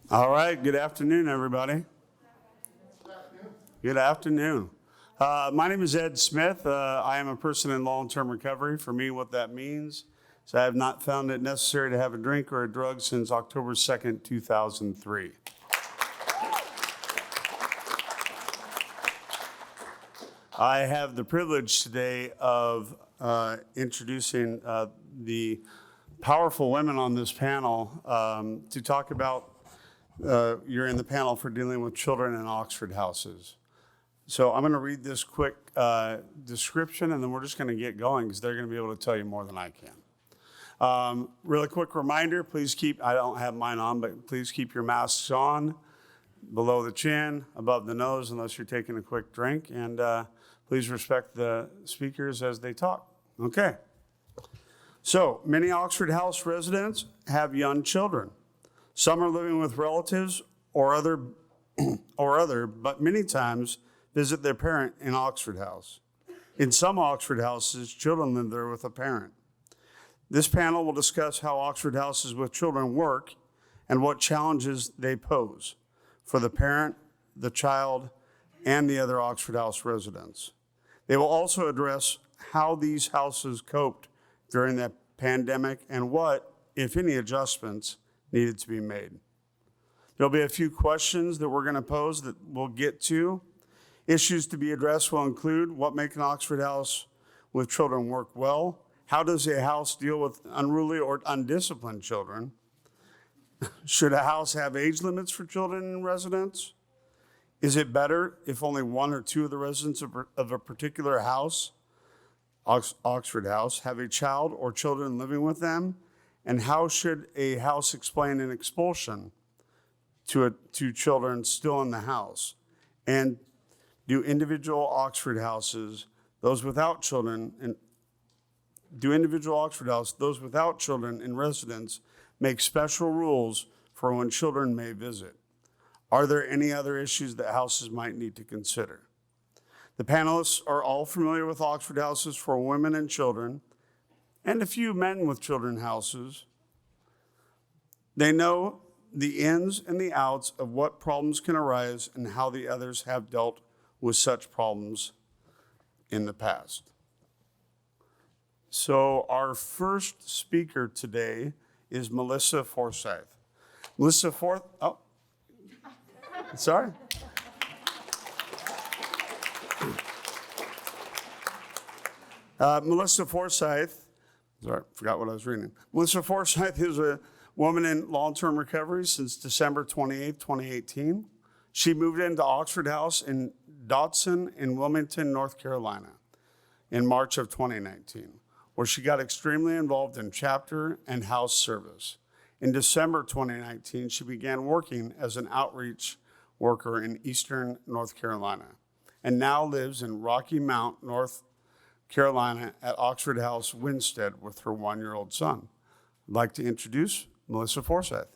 All right, good afternoon, everybody. Good afternoon. My name is Ed Smith. I am a person in long-term recovery. For me, what that means is I have not found it necessary to have a drink or a drug since October 2nd, 2003. I have the privilege today of introducing the powerful women on this panel to talk about you're in the panel for dealing with children in Oxford houses. So I'm going to read this quick description, and then we're just going to get going because they're going to be able to tell you more than I can. Really quick reminder, please keep, I don't have mine on, but please keep your masks on below the chin, above the nose, unless you're taking a quick drink, and please respect the speakers as they talk. Okay. So many Oxford House residents have young children. Some are living with relatives or other, but many times visit their parent in Oxford House. In some Oxford houses, children live there with a parent. This panel will discuss how Oxford houses with children work and what challenges they pose for the parent, the child, and the other Oxford House residents. They will also address how these houses coped during the pandemic and what, if any, adjustments needed to be made. There'll be a few questions that we're going to pose that we'll get to. Issues to be addressed will include what makes an Oxford House with children work well? How does a house deal with unruly or undisciplined children? Should a house have age limits for children in residence? Is it better if only one or two of the residents of a particular house, Oxford House, have a child or children living with them? And how should a house explain an expulsion to children still in the house? And do individual Oxford houses, those without children, those without children in residence, make special rules for when children may visit? Are there any other issues that houses might need to consider? The panelists are all familiar with Oxford houses for women and children, and a few men with children houses. They know the ins and the outs of what problems can arise and how the others have dealt with such problems in the past. So our first speaker today is Melissa Forsyth. Melissa Melissa Forsyth, forgot what I was reading. Melissa Forsyth is a woman in long-term recovery since December 28, 2018. She moved into Oxford House in Dotson in Wilmington, North Carolina in March of 2019, where she got extremely involved in chapter and house service. In December 2019, she began working as an outreach worker in Eastern North Carolina and now lives in Rocky Mount, North Carolina at Oxford House Winstead with her 1-year-old son. I'd like to introduce Melissa Forsyth.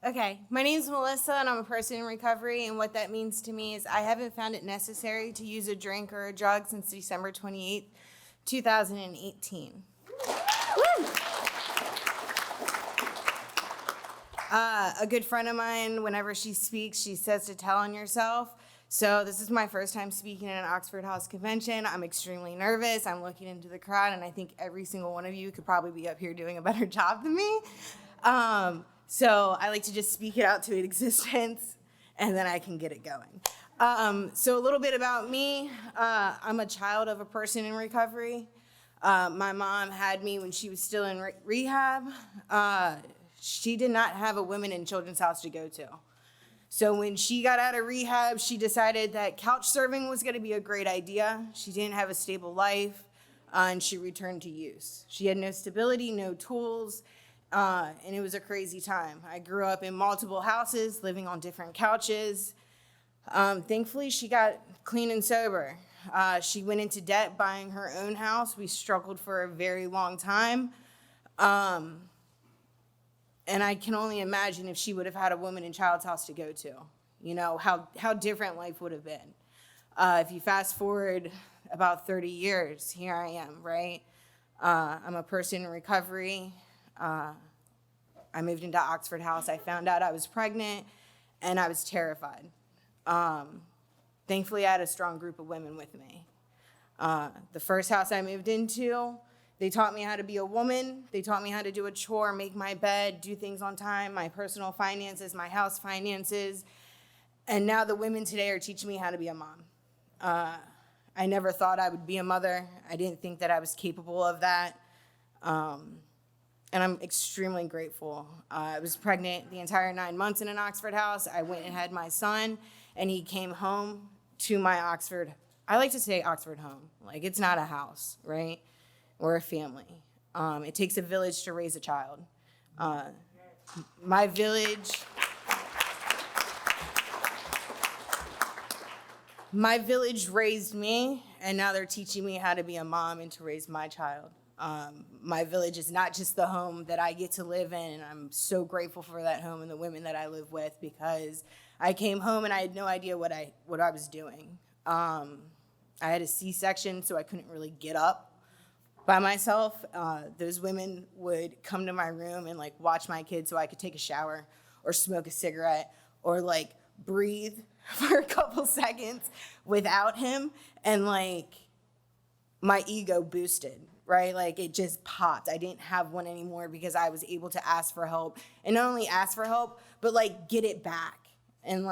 Okay, my name is Melissa and I'm a person in recovery, and what that means to me is I haven't found it necessary to use a drink or a drug since December 28, 2018. A good friend of mine, whenever she speaks, she says to tell on yourself. So this is my first time speaking at an Oxford House convention. I'm extremely nervous. I'm looking into the crowd, and I think every single one of you could probably be up here doing a better job than me. So I like to just speak it out to existence, and then I can get it going. So a little bit about me. I'm a child of a person in recovery. My mom had me when she was still in rehab. She did not have a women and children's house to go to. So when she got out of rehab, she decided that couch serving was gonna be a great idea. She didn't have a stable life, and she returned to use. She had no stability, no tools, and it was a crazy time. I grew up in multiple houses, living on different couches. Thankfully, she got clean and sober. She went into debt buying her own house. We struggled for a very long time. And I can only imagine if she would have had a woman and child's house to go to. how different life would have been. If you fast forward about 30 years, here I am, right? I'm a person in recovery. I moved into Oxford House. I found out I was pregnant, and I was terrified. Thankfully, I had a strong group of women with me. The first house I moved into, they taught me how to be a woman. They taught me how to do a chore, make my bed, do things on time, my personal finances, my house finances. And now the women today are teaching me how to be a mom. I never thought I would be a mother. I didn't think that I was capable of that. And I'm extremely grateful. I was pregnant the entire 9 months in an Oxford house. I went and had my son, and he came home to my Oxford. I like to say Oxford home. Like, it's not a house, right? We're a family. It takes a village to raise a child. My village raised me, and now they're teaching me how to be a mom and to raise my child. My village is not just the home that I get to live in, and I'm so grateful for that home and the women that I live with, because I came home and I had no idea what I was doing. I had a C-section, so I couldn't really get up by myself. Those women would come to my room and watch my kid so I could take a shower or smoke a cigarette or breathe for a couple seconds without him, and my ego boosted, right? It just popped. I didn't have one anymore because I was able to ask for help, and not only ask for help, but get it back and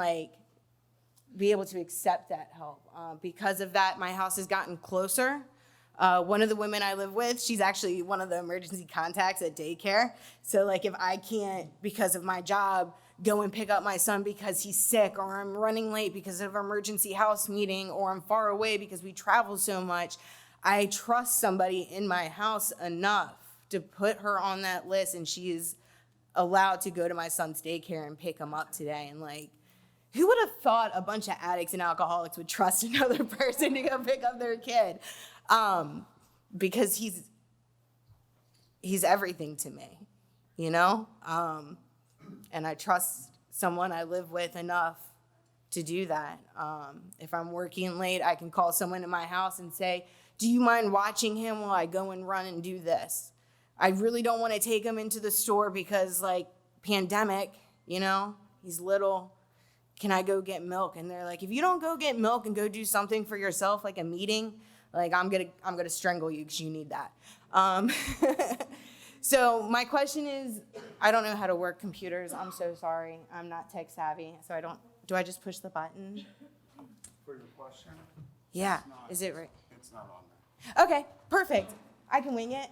be able to accept that help. Because of that, my house has gotten closer. One of the women I live with, she's actually one of the emergency contacts at daycare. So if I can't, because of my job, go and pick up my son because he's sick, or I'm running late because of an emergency house meeting, or I'm far away because we travel so much, I trust somebody in my house enough to put her on that list, and she is allowed to go to my son's daycare and pick him up today. And who would have thought a bunch of addicts and alcoholics would trust another person to go pick up their kid? Because he's everything to me, and I trust someone I live with enough to do that. If I'm working late, I can call someone in my house and say, do you mind watching him while I go and run and do this? I really don't want to take him into the store because pandemic, he's little. Can I go get milk? And they're like, if you don't go get milk and go do something for yourself, like a meeting, I'm gonna strangle you because you need that. So my question is, I don't know how to work computers. I'm so sorry. I'm not tech savvy, so do I just push the button? For your question? Yeah, is it right? It's not on there. Okay, perfect. I can wing it.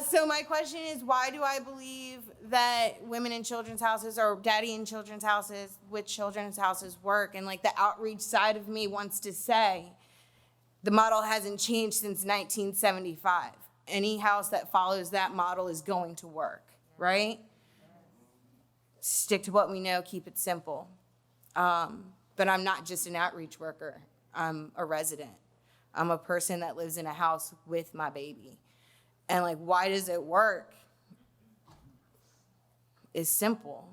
So my question is, why do I believe that women in children's houses or daddy in children's houses with children's houses work? And the outreach side of me wants to say, the model hasn't changed since 1975. Any house that follows that model is going to work, right? Stick to what we know, keep it simple. But I'm not just an outreach worker. I'm a resident. I'm a person that lives in a house with my baby. And why does it work? It's simple.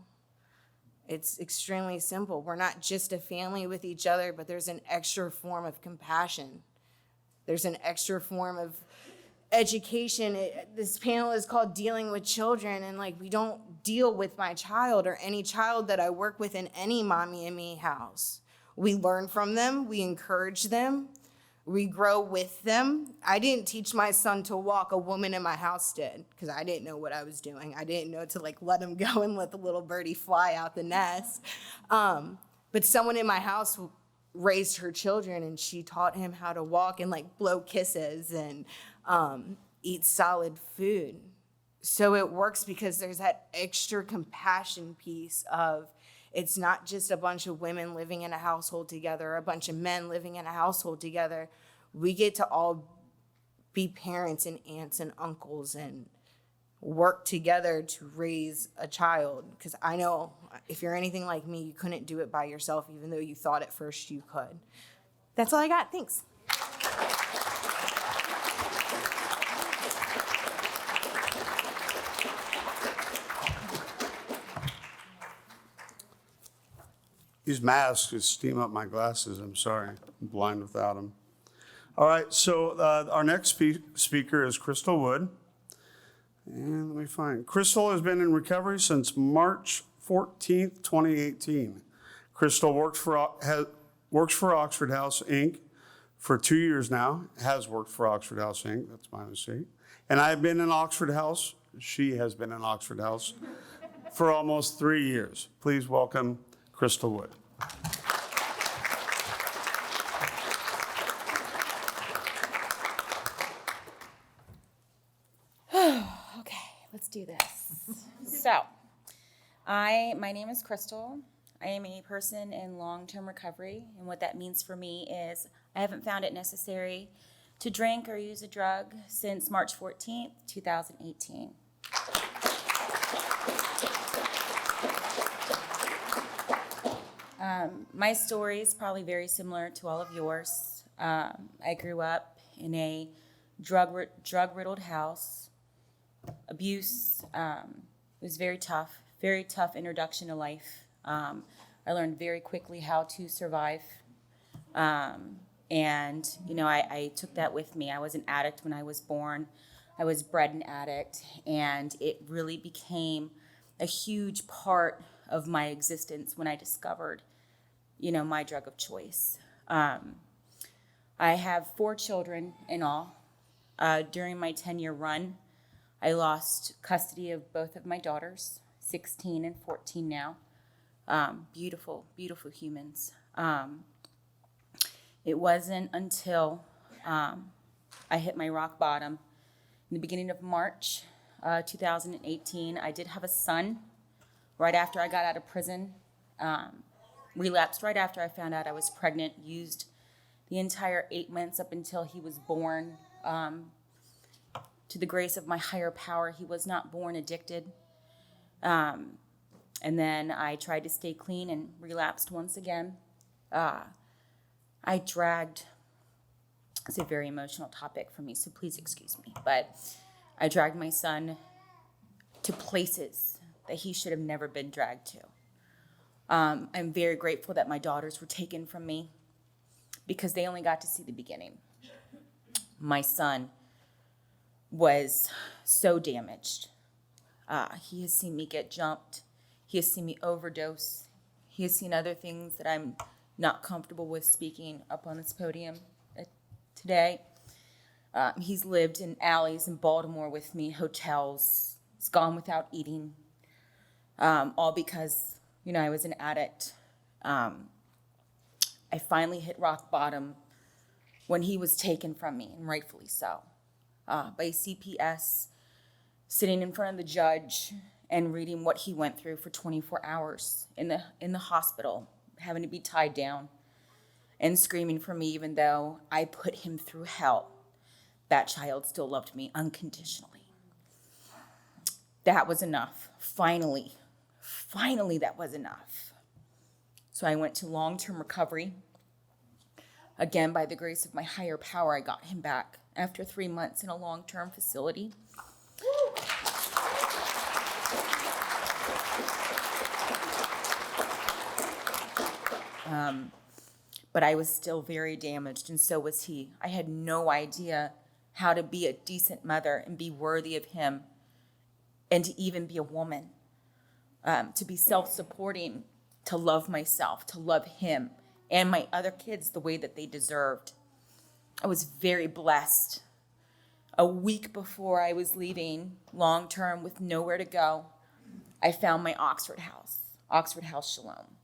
It's extremely simple. We're not just a family with each other, but there's an extra form of compassion. There's an extra form of education. This panel is called Dealing with Children, and we don't deal with my child or any child that I work with in any Mommy and Me house. We learn from them, we encourage them, we grow with them. I didn't teach my son to walk, a woman in my house did, because I didn't know what I was doing. I didn't know to let him go and let the little birdie fly out the nest. But someone in my house raised her children, and she taught him how to walk and blow kisses and eat solid food. So it works because there's that extra compassion piece of, it's not just a bunch of women living in a household together, a bunch of men living in a household together. We get to all be parents and aunts and uncles and work together to raise a child. Because I know if you're anything like me, you couldn't do it by yourself, even though you thought at first you could. That's all I got. Thanks. These masks just steam up my glasses. I'm sorry. I'm blind without them. All right, so our next speaker is Crystal Wood. And let me find. Crystal has been in recovery since March 14th, 2018. Crystal works for Oxford House, Inc. for 2 years now, has worked for Oxford House, Inc., that's my mistake. And I have been in Oxford House, she has been in Oxford House for almost 3 years. Please welcome Crystal Wood. Okay, let's do this. So, my name is Crystal. I am a person in long-term recovery, and what that means for me is I haven't found it necessary to drink or use a drug since March 14th, 2018. My story is probably very similar to all of yours. I grew up in a drug-riddled house. Abuse was very tough introduction to life. I learned very quickly how to survive. And, you know, I took that with me. I was an addict when I was born. I was bred an addict, and it really became a huge part of my existence when I discovered, you know, my drug of choice. I have 4 children in all. During my 10-year run, I lost custody of both of my daughters, 16 and 14 now. Beautiful, beautiful humans. It wasn't until I hit my rock bottom in the beginning of March 2018. I did have a son right after I got out of prison. Relapsed right after I found out I was pregnant, used the entire 8 months up until he was born. To the grace of my higher power, he was not born addicted. And then I tried to stay clean and relapsed once again. It's a very emotional topic for me, so please excuse me. But I dragged my son to places that he should have never been dragged to. I'm very grateful that my daughters were taken from me because they only got to see the beginning. My son was so damaged. He has seen me get jumped. He has seen me overdose. He has seen other things that I'm not comfortable with speaking up on this podium today. He's lived in alleys in Baltimore with me, hotels. He's gone without eating, all because, you know, I was an addict. I finally hit rock bottom when he was taken from me, and rightfully so, by CPS, sitting in front of the judge and reading what he went through for 24 hours in the hospital, having to be tied down and screaming for me even though I put him through hell. That child still loved me unconditionally. That was enough. Finally, that was enough. So I went to long-term recovery. Again, by the grace of my higher power, I got him back after 3 months in a long-term facility. But I was still very damaged, and so was he. I had no idea how to be a decent mother and be worthy of him, and to even be a woman, to be self-supporting, to love myself, to love him and my other kids the way that they deserved. I was very blessed. A week before I was leaving long-term with nowhere to go, I found my Oxford House Shalom.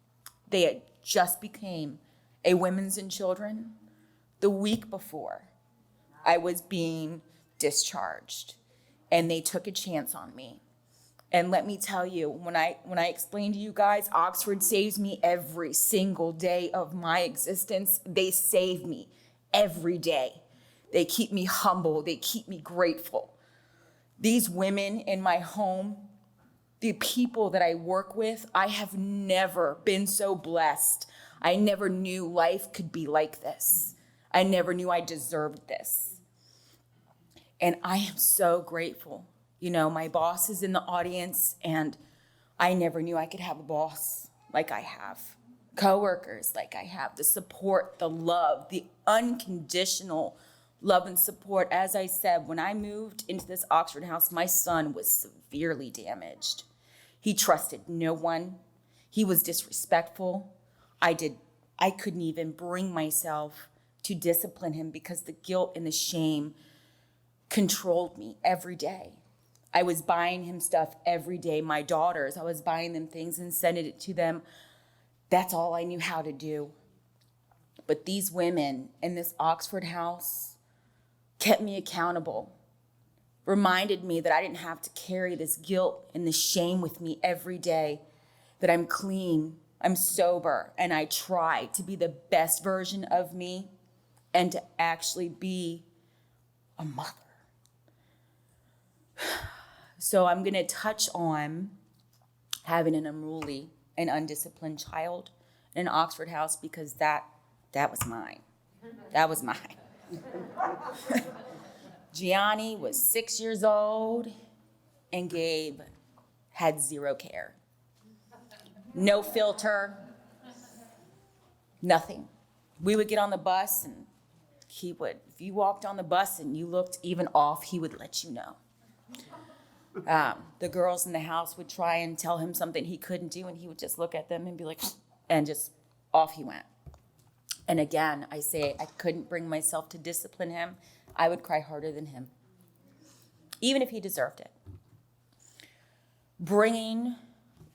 They had just became a women's and children the week before I was being discharged, and they took a chance on me. And let me tell you, when I explain to you guys, Oxford saves me every single day of my existence. They save me every day. They keep me humble. They keep me grateful. These women in my home, the people that I work with, I have never been so blessed. I never knew life could be like this. I never knew I deserved this. And I am so grateful. You know, my boss is in the audience, and I never knew I could have a boss like I have. coworkers like I have, the support, the love, the unconditional love and support. As I said, when I moved into this Oxford house, my son was severely damaged. He trusted no one. He was disrespectful. I couldn't even bring myself to discipline him because the guilt and the shame controlled me every day. I was buying him stuff every day. My daughters, I was buying them things and sending it to them. That's all I knew how to do. But these women in this Oxford house kept me accountable, reminded me that I didn't have to carry this guilt and the shame with me every day, that I'm clean, I'm sober, and I try to be the best version of me and to actually be a mother. So I'm gonna touch on having an unruly and undisciplined child in an Oxford house because that was mine. That was mine. Gianni was 6 years old and Gabe had zero care. No filter, nothing. We would get on the bus and if you walked on the bus and you looked even off, he would let you know. The girls in the house would try and tell him something he couldn't do, and he would just look at them and be like, and just off he went. And again, I say I couldn't bring myself to discipline him. I would cry harder than him, even if he deserved it. Bringing,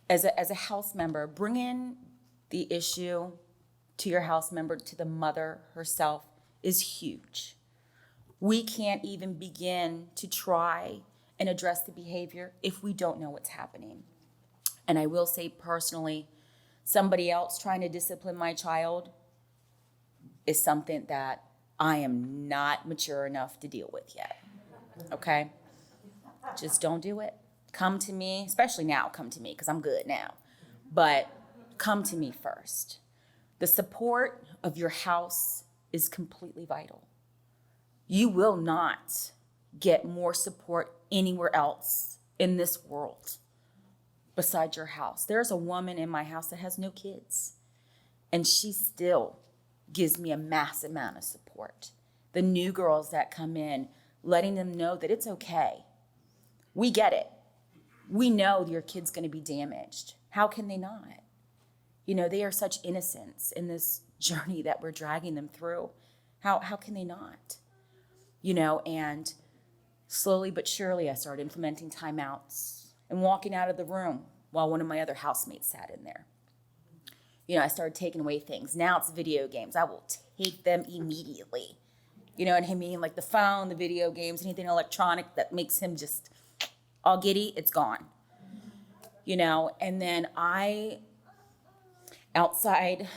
as a house member, bringing the issue to your house member, to the mother herself, is huge. We can't even begin to try and address the behavior if we don't know what's happening. And I will say personally, somebody else trying to discipline my child is something that I am not mature enough to deal with yet, okay? Just don't do it. Come to me, especially now, come to me, because I'm good now. But come to me first. The support of your house is completely vital. You will not get more support anywhere else in this world besides your house. There's a woman in my house that has no kids, and she still gives me a massive amount of support. The new girls that come in, letting them know that it's okay. We get it. We know your kid's gonna be damaged. How can they not? You know, they are such innocents in this journey that we're dragging them through. How can they not? You know, and slowly but surely I started implementing timeouts and walking out of the room while one of my other housemates sat in there. You know, I started taking away things. Now it's video games. I will take them immediately. You know what I mean? Like the phone, the video games, anything electronic that makes him just all giddy, it's gone. You know, and then outside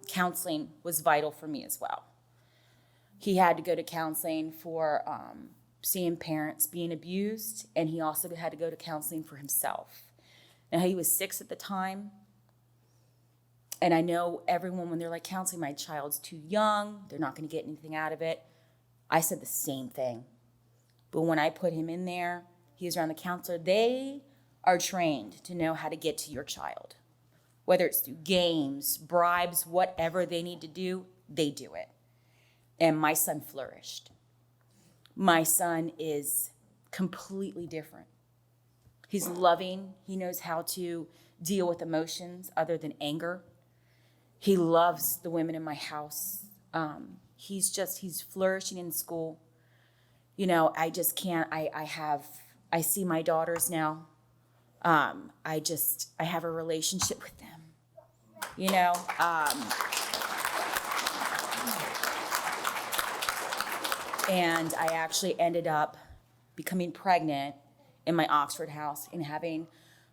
counseling was vital for me as well. He had to go to counseling for seeing parents being abused, and he also had to go to counseling for himself. Now, he was 6 at the time, and I know everyone, when they're like, counseling, my child's too young, they're not gonna get anything out of it. I said the same thing. But when I put him in there, he was around the counselor, they are trained to know how to get to your child. Whether it's through games, bribes, whatever they need to do, they do it. And my son flourished. My son is completely different. He's loving. He knows how to deal with emotions other than anger. He loves the women in my house. He's flourishing in school. You know, I just can't, I see my daughters now. I have a relationship with them, you know? And I actually ended up becoming pregnant in my Oxford house and having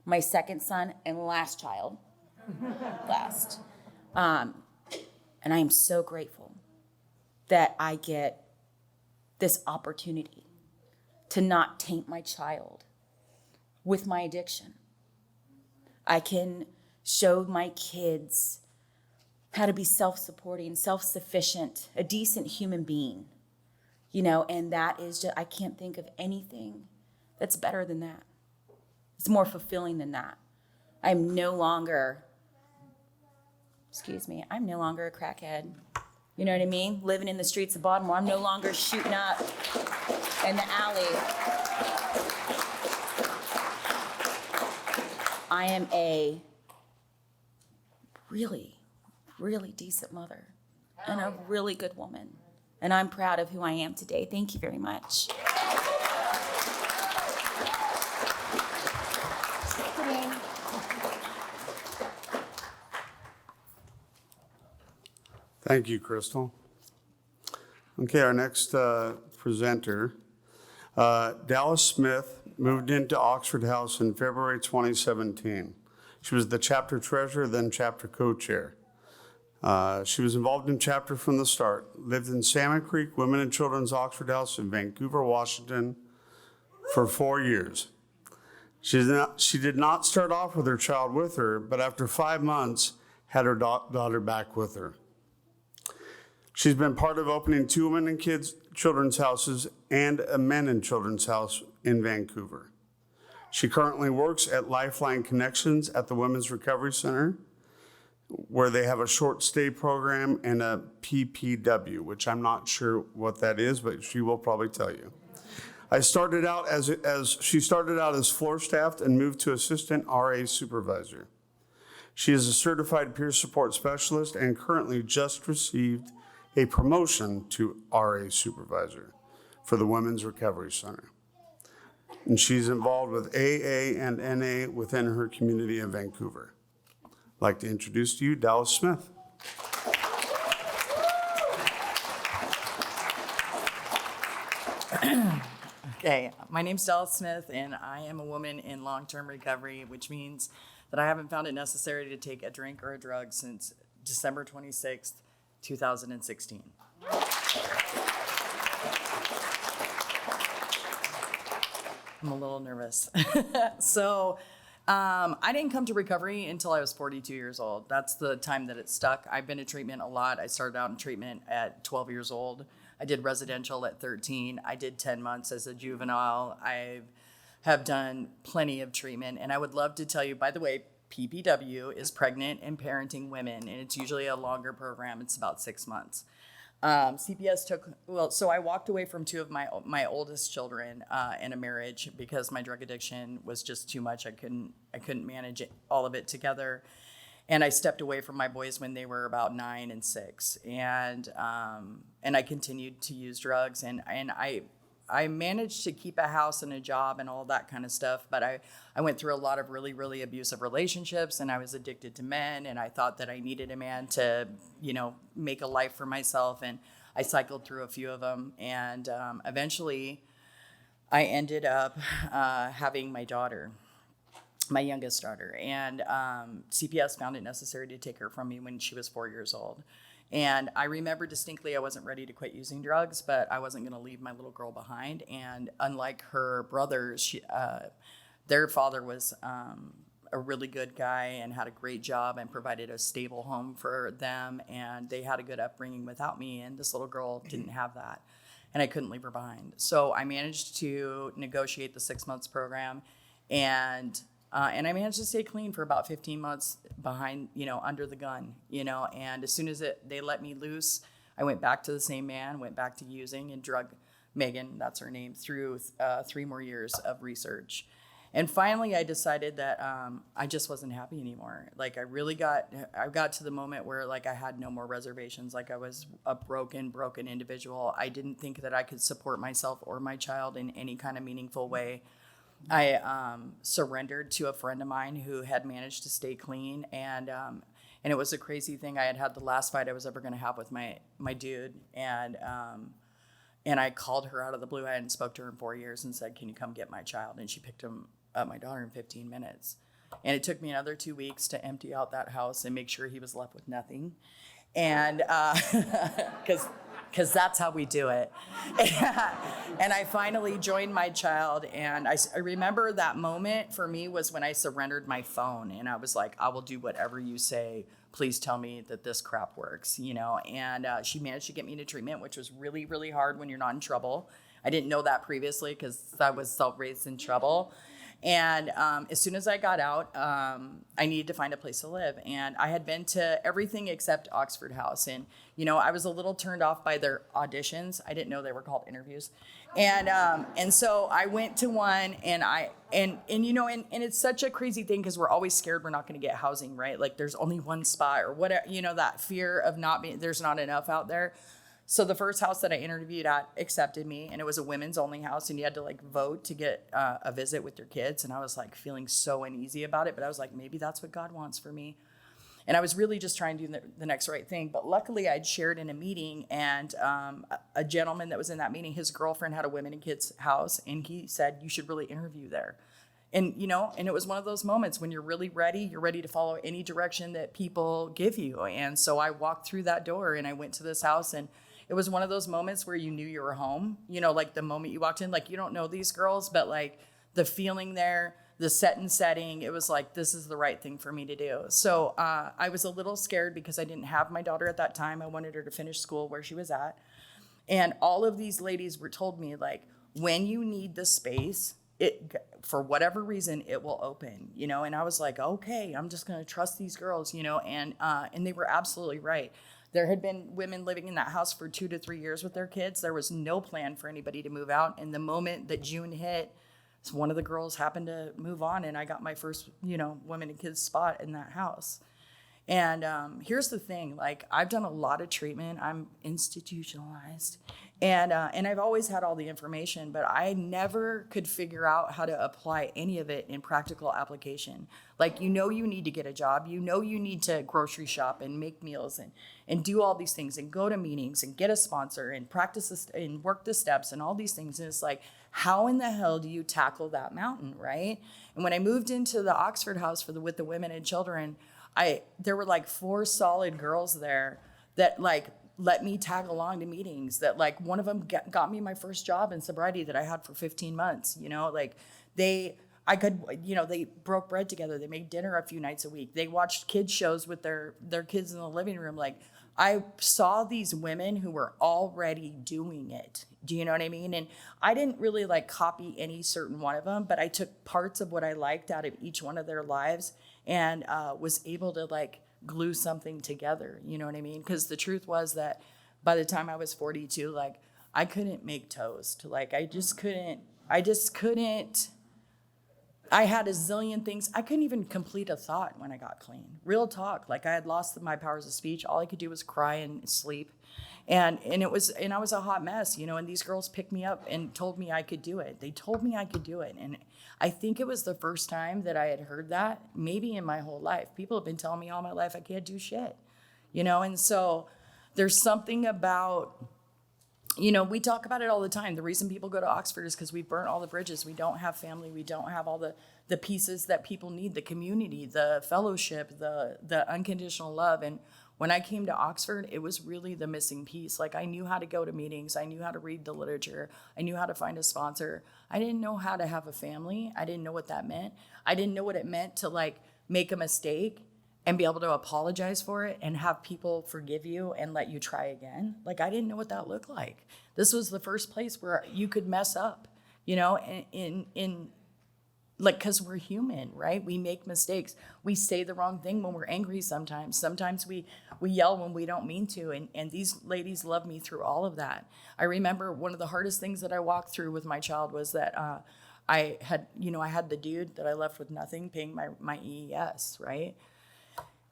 my second son and last child, and I am so grateful that I get this opportunity to not taint my child with my addiction. I can show my kids how to be self-supporting, self-sufficient, a decent human being, you know, and that is just, I can't think of anything that's better than that. It's more fulfilling than that. I'm no longer excuse me, I'm no longer a crackhead. You know what I mean? Living in the streets of Baltimore, I'm no longer shooting up in the alley. I am a really, really decent mother and a really good woman. And I'm proud of who I am today. Thank you very much. Thank you, Crystal. Okay, our next presenter, Dallas Smith, moved into Oxford House in February 2017. She was the chapter treasurer, then chapter co-chair. She was involved in chapter from the start, lived in Salmon Creek Women and Children's Oxford House in Vancouver, Washington for 4 years. She did not start off with her child with her, but after 5 months, had her daughter back with her. She's been part of opening 2 women and kids children's houses and a men and children's house in Vancouver. She currently works at Lifeline Connections at the Women's Recovery Center, where they have a short stay program and a PPW, which I'm not sure what that is, but she will probably tell you. She started out as floor staff and moved to assistant RA supervisor. She is a certified peer support specialist and currently just received a promotion to RA supervisor for the Women's Recovery Center. And she's involved with AA and NA within her community in Vancouver. I'd like to introduce to you Dallas Smith. Okay, my name's Dallas Smith, and I am a woman in long-term recovery, which means that I haven't found it necessary to take a drink or a drug since December 26th, 2016. I'm a little nervous. So I didn't come to recovery until I was 42 years old. That's the time that it stuck. I've been in treatment a lot. I started out in treatment at 12 years old. I did residential at 13. I did 10 months as a juvenile. I have done plenty of treatment. And I would love to tell you, by the way, PPW is pregnant and parenting women, and it's usually a longer program. It's about 6 months. CPS so I walked away from 2 of my oldest children in a marriage because my drug addiction was just too much. I couldn't manage all of it together. And I stepped away from my boys when they were about 9 and 6. And I continued to use drugs, and I managed to keep a house and a job and all that kind of stuff, but I went through a lot of really, really abusive relationships, and I was addicted to men, and I thought that I needed a man to, make a life for myself, and I cycled through a few of them, and eventually I ended up having my daughter, my youngest daughter, and CPS found it necessary to take her from me when she was 4 years old. And I remember distinctly I wasn't ready to quit using drugs, but I wasn't going to leave my little girl behind. And unlike her brothers, their father was a really good guy and had a great job and provided a stable home for them. And they had a good upbringing without me. And this little girl didn't have that. And I couldn't leave her behind. So I managed to negotiate the 6 months program. And I managed to stay clean for about 15 months behind, under the gun, and as soon as they let me loose, I went back to the same man, went back to using and drug Megan, that's her name, through 3 more years of research. And finally I decided that I just wasn't happy anymore. Like I got to the moment where like I had no more reservations. Like I was a broken individual. I didn't think that I could support myself or my child in any kind of meaningful way. I surrendered to a friend of mine who had managed to stay clean, and it was a crazy thing. I had the last fight I was ever going to have with my dude, and I called her out of the blue. I hadn't spoke to her in 4 years and said, "Can you come get my child?" And she picked up my daughter in 15 minutes. And it took me another 2 weeks to empty out that house and make sure he was left with nothing, and because that's how we do it. And I finally joined my child, and I remember that moment for me was when I surrendered my phone, and I was like, I will do whatever you say. Please tell me that this crap works, and she managed to get me into treatment, which was really, really hard when you're not in trouble. I didn't know that previously because I was self-raised in trouble. And as soon as I got out, I needed to find a place to live. And I had been to everything except Oxford House. And, you know, I was a little turned off by their auditions. I didn't know they were called interviews. And so I went to one, and you know, and it's such a crazy thing because we're always scared we're not going to get housing, right? Like there's only one spot or whatever, you know, that fear of not being, there's not enough out there. So the first house that I interviewed at accepted me, and it was a women's only house, and you had to like vote to get a visit with your kids. And I was like feeling so uneasy about it, but I was like, maybe that's what God wants for me. And I was really just trying to do the next right thing. But luckily I'd shared in a meeting, and a gentleman that was in that meeting, his girlfriend had a women and kids house, and he said, you should really interview there. And, you know, and it was one of those moments when you're really ready, you're ready to follow any direction that people give you. And so I walked through that door and I went to this house, and it was one of those moments where you knew you were home, you know, like the moment you walked in, like you don't know these girls, but like the feeling there, the set and setting, it was like, this is the right thing for me to do. So I was a little scared because I didn't have my daughter at that time. I wanted her to finish school where she was at. And all of these ladies were told me, like, when you need the space, it, for whatever reason, it will open, you know? And I was like, okay, I'm just going to trust these girls, you know? And they were absolutely right. There had been women living in that house for 2 to 3 years with their kids. There was no plan for anybody to move out. And the moment that June hit, one of the girls happened to move on, and I got my first, you know, women and kids spot in that house. And here's the thing, like I've done a lot of treatment. I'm institutionalized, and I've always had all the information, but I never could figure out how to apply any of it in practical application. Like, you know, you need to get a job, you know, you need to grocery shop and make meals and do all these things and go to meetings and get a sponsor and practice this and work the steps and all these things. And it's like, how in the hell do you tackle that mountain, right? And when I moved into the Oxford House with the women and children, there were like 4 solid girls there that like let me tag along to meetings, that like one of them got me my first job in sobriety that I had for 15 months, you know, like they broke bread together. They made dinner a few nights a week. They watched kids shows with their kids in the living room. Like I saw these women who were already doing it. Do you know what I mean? And I didn't really like copy any certain one of them, but I took parts of what I liked out of each one of their lives and was able to like glue something together. You know what I mean? Because the truth was that by the time I was 42, like I couldn't make toast. Like I just couldn't. I had a zillion things. I couldn't even complete a thought when I got clean. Real talk. Like I had lost my powers of speech. All I could do was cry and sleep. And I was a hot mess, you know, and these girls picked me up and told me I could do it. They told me I could do it. And I think it was the first time that I had heard that, maybe in my whole life. People have been telling me all my life I can't do shit, you know? And so there's something about, you know, we talk about it all the time. The reason people go to Oxford is because we burnt all the bridges. We don't have family. We don't have all the pieces that people need, the community, the fellowship, the unconditional love. And when I came to Oxford, it was really the missing piece. Like I knew how to go to meetings. I knew how to read the literature. I knew how to find a sponsor. I didn't know how to have a family. I didn't know what that meant. I didn't know what it meant to like make a mistake and be able to apologize for it and have people forgive you and let you try again. Like I didn't know what that looked like. This was the first place where you could mess up, you know, in like, cause we're human, right? We make mistakes. We say the wrong thing when we're angry sometimes. Sometimes we yell when we don't mean to. And these ladies love me through all of that. I remember one of the hardest things that I walked through with my child was that I had the dude that I left with nothing paying my EES, right?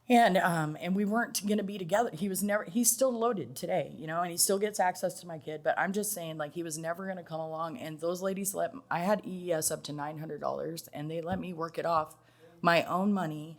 And we weren't gonna be together. He's still loaded today, you know, and he still gets access to my kid, but I'm just saying like he was never gonna come along. And those ladies I had EES up to $900 and they let me work it off my own money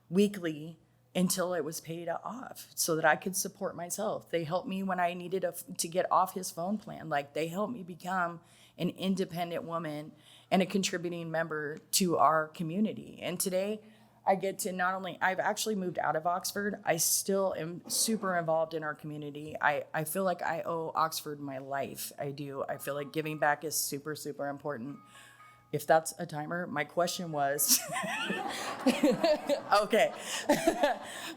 weekly until it was paid off so that I could support myself. They helped me when I needed to get off his phone plan. Like they helped me become an independent woman and a contributing member to our community. And today, I get to I've actually moved out of Oxford. I still am super involved in our community. I feel like I owe Oxford my life. I do. I feel like giving back is super, super important. If that's a timer, my question was, okay.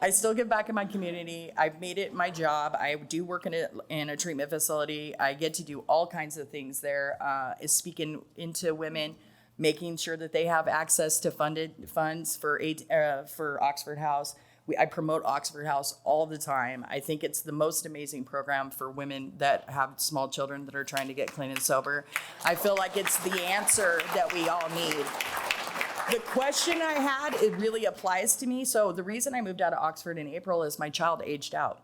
I still give back in my community. I've made it my job. I do work in a treatment facility. I get to do all kinds of things there, is speaking into women making sure that they have access to funds for Oxford House. I promote Oxford House all the time. I think it's the most amazing program for women that have small children that are trying to get clean and sober. I feel like it's the answer that we all need. The question I had, it really applies to me. So the reason I moved out of Oxford in April is my child aged out.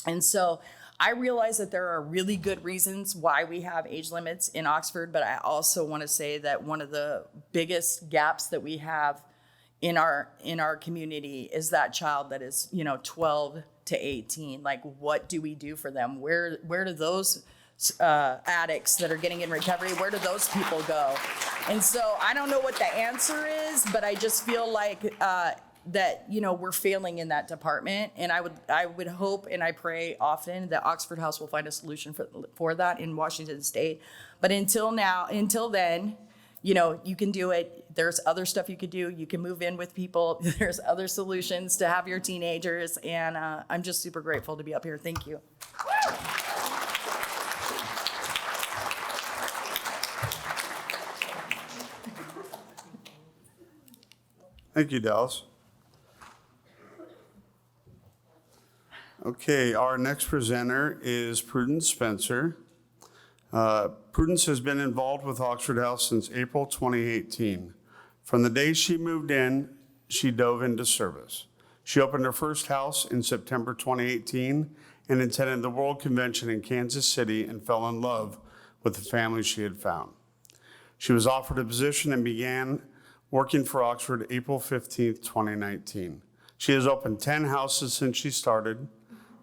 And so I realize that there are really good reasons why we have age limits in Oxford, but I also want to say that one of the biggest gaps that we have in our community is that child that is, 12 to 18. Like, what do we do for them? Where do those addicts that are getting in recovery, where do those people go? And so I don't know what the answer is, but I just feel like that we're failing in that department. And I would hope and I pray often that Oxford House will find a solution for that in Washington State. But until then, you can do it. There's other stuff you could do. You can move in with people. There's other solutions to have your teenagers. And I'm just super grateful to be up here. Thank you. Thank you, Dallas. Okay, our next presenter is Prudence Spencer. Prudence has been involved with Oxford House since April 2018. From the day she moved in, she dove into service. She opened her first house in September 2018 and attended the World Convention in Kansas City and fell in love with the family she had found. She was offered a position and began working for Oxford April 15th, 2019. She has opened 10 houses since she started,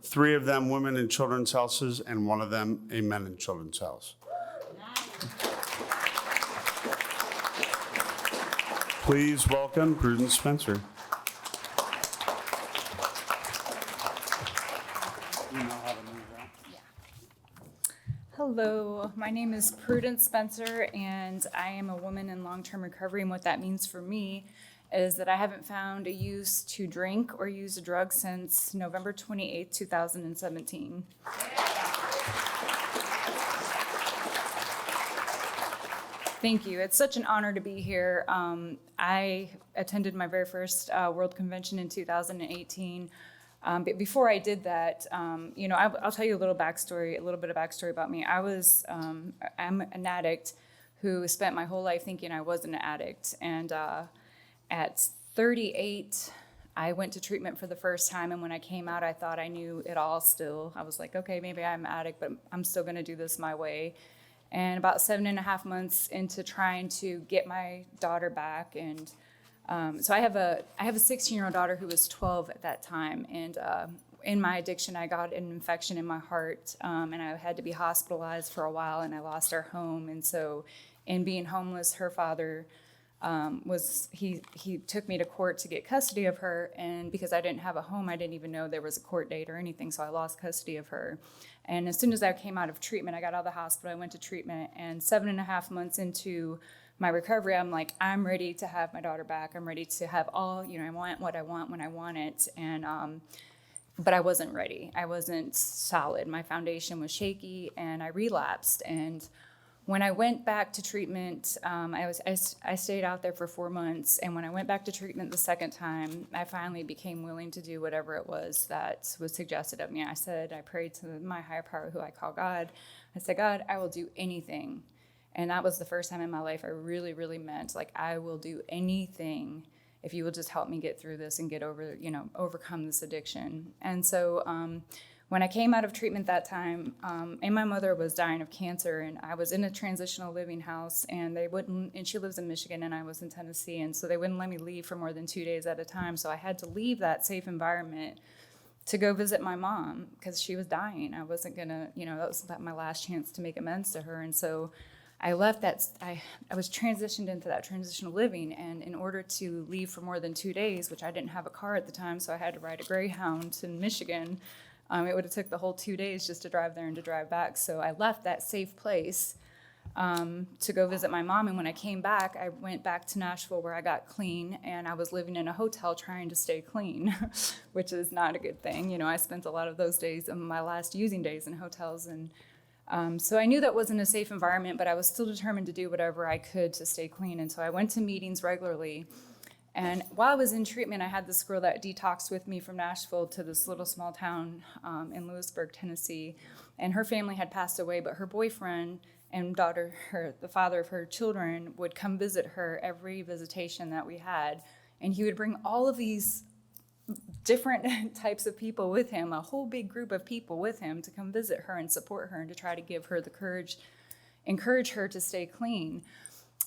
3 of them women and children's houses, and 1 of them a men and children's house. Please welcome Prudence Spencer. Hello, my name is Prudence Spencer, and I am a woman in long-term recovery. And what that means for me is that I haven't found a use to drink or use a drug since November 28, 2017. Thank you. It's such an honor to be here. I attended my very first World Convention in 2018. But before I did that, I'll tell you a little bit of backstory about me. I'm an addict who spent my whole life thinking I wasn't an addict. And at 38, I went to treatment for the first time. And when I came out, I thought I knew it all still. I was like, okay, maybe I'm an addict, but I'm still going to do this my way. And about 7.5 months into trying to get my daughter back, and so I have a 16-year-old daughter who was 12 at that time, and in my addiction, I got an infection in my heart, and I had to be hospitalized for a while, and I lost our home. And so, in being homeless, her father he took me to court to get custody of her, and because I didn't have a home, I didn't even know there was a court date or anything, so I lost custody of her. And as soon as I came out of treatment, I got out of the hospital, I went to treatment, and 7.5 months into my recovery, I'm like, I'm ready to have my daughter back. I'm ready to have all, I want what I want when I want it. And, but I wasn't ready. I wasn't solid. My foundation was shaky, and I relapsed. And when I went back to treatment, I stayed out there for 4 months. And when I went back to treatment the second time, I finally became willing to do whatever it was that was suggested of me. I prayed to my higher power, who I call God. I said, God, I will do anything. And that was the first time in my life I really, really meant, like, I will do anything if you will just help me get through this and get over, overcome this addiction. And so when I came out of treatment that time, and my mother was dying of cancer, and I was in a transitional living house, and and she lives in Michigan and I was in Tennessee, and so they wouldn't let me leave for more than 2 days at a time. So I had to leave that safe environment to go visit my mom because she was dying. I wasn't gonna, that was my last chance to make amends to her. And so I left I was transitioned into that transitional living, and in order to leave for more than 2 days, which I didn't have a car at the time, so I had to ride a Greyhound in Michigan. It would have took the whole 2 days just to drive there and to drive back. So I left that safe place to go visit my mom. And when I came back, I went back to Nashville where I got clean, and I was living in a hotel trying to stay clean, which is not a good thing. I spent a lot of those days, my last using days, in hotels. And So I knew that wasn't a safe environment, but I was still determined to do whatever I could to stay clean. And so I went to meetings regularly. And while I was in treatment, I had this girl that detoxed with me from Nashville to this little small town in Lewisburg, Tennessee. And her family had passed away, but her boyfriend and daughter, the father of her children, would come visit her every visitation that we had. And he would bring all of these different types of people with him, a whole big group of people with him to come visit her and support her and to try to give her the courage, encourage her to stay clean.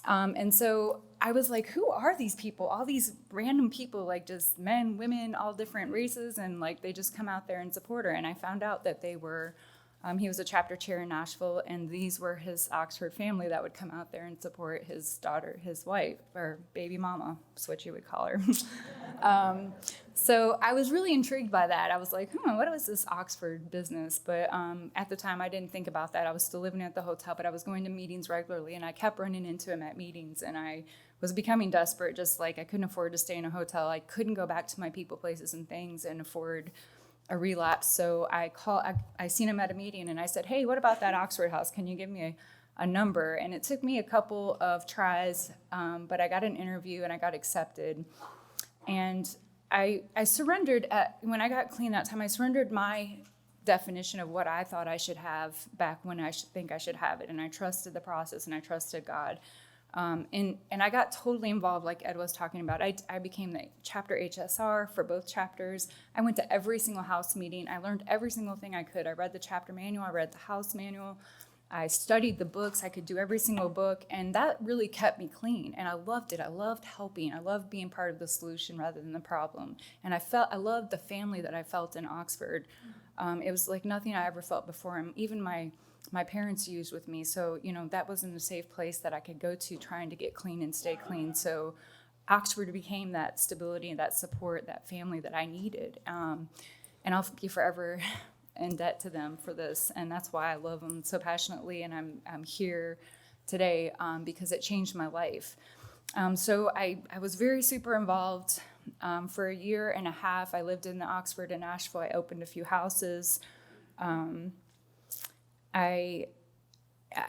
And so I was like, who are these people? All these random people, like just men, women, all different races, and like they just come out there and support her. And I found out that they were, he was a chapter chair in Nashville, and these were his Oxford family that would come out there and support his daughter, his wife, or baby mama, is what you would call her. So I was really intrigued by that. I was like, what was this Oxford business? But at the time, I didn't think about that. I was still living at the hotel, but I was going to meetings regularly, and I kept running into him at meetings, and I was becoming desperate, just like I couldn't afford to stay in a hotel. I couldn't go back to my people, places, and things and afford a relapse. So I seen him at a meeting, and I said, hey, what about that Oxford House? Can you give me a number? And it took me a couple of tries, but I got an interview, and I got accepted. And I surrendered when I got clean that time. I surrendered my definition of what I thought I should have back when I think I should have it, and I trusted the process and I trusted God. And I got totally involved, like Ed was talking about. I became the chapter HSR for both chapters. I went to every single house meeting. I learned every single thing I could. I read the chapter manual. I read the house manual. I studied the books. I could do every single book, and that really kept me clean. And I loved it. I loved helping. I loved being part of the solution rather than the problem. And I loved the family that I felt in Oxford. It was like nothing I ever felt before. And even my parents used with me. So, that wasn't a safe place that I could go to trying to get clean and stay clean. So Oxford became that stability and that support, that family that I needed. And I'll be forever in debt to them for this, and that's why I love them so passionately, and I'm here today because it changed my life. So I was very super involved for a year and a half. I lived in the Oxford and Nashville. I opened a few houses. A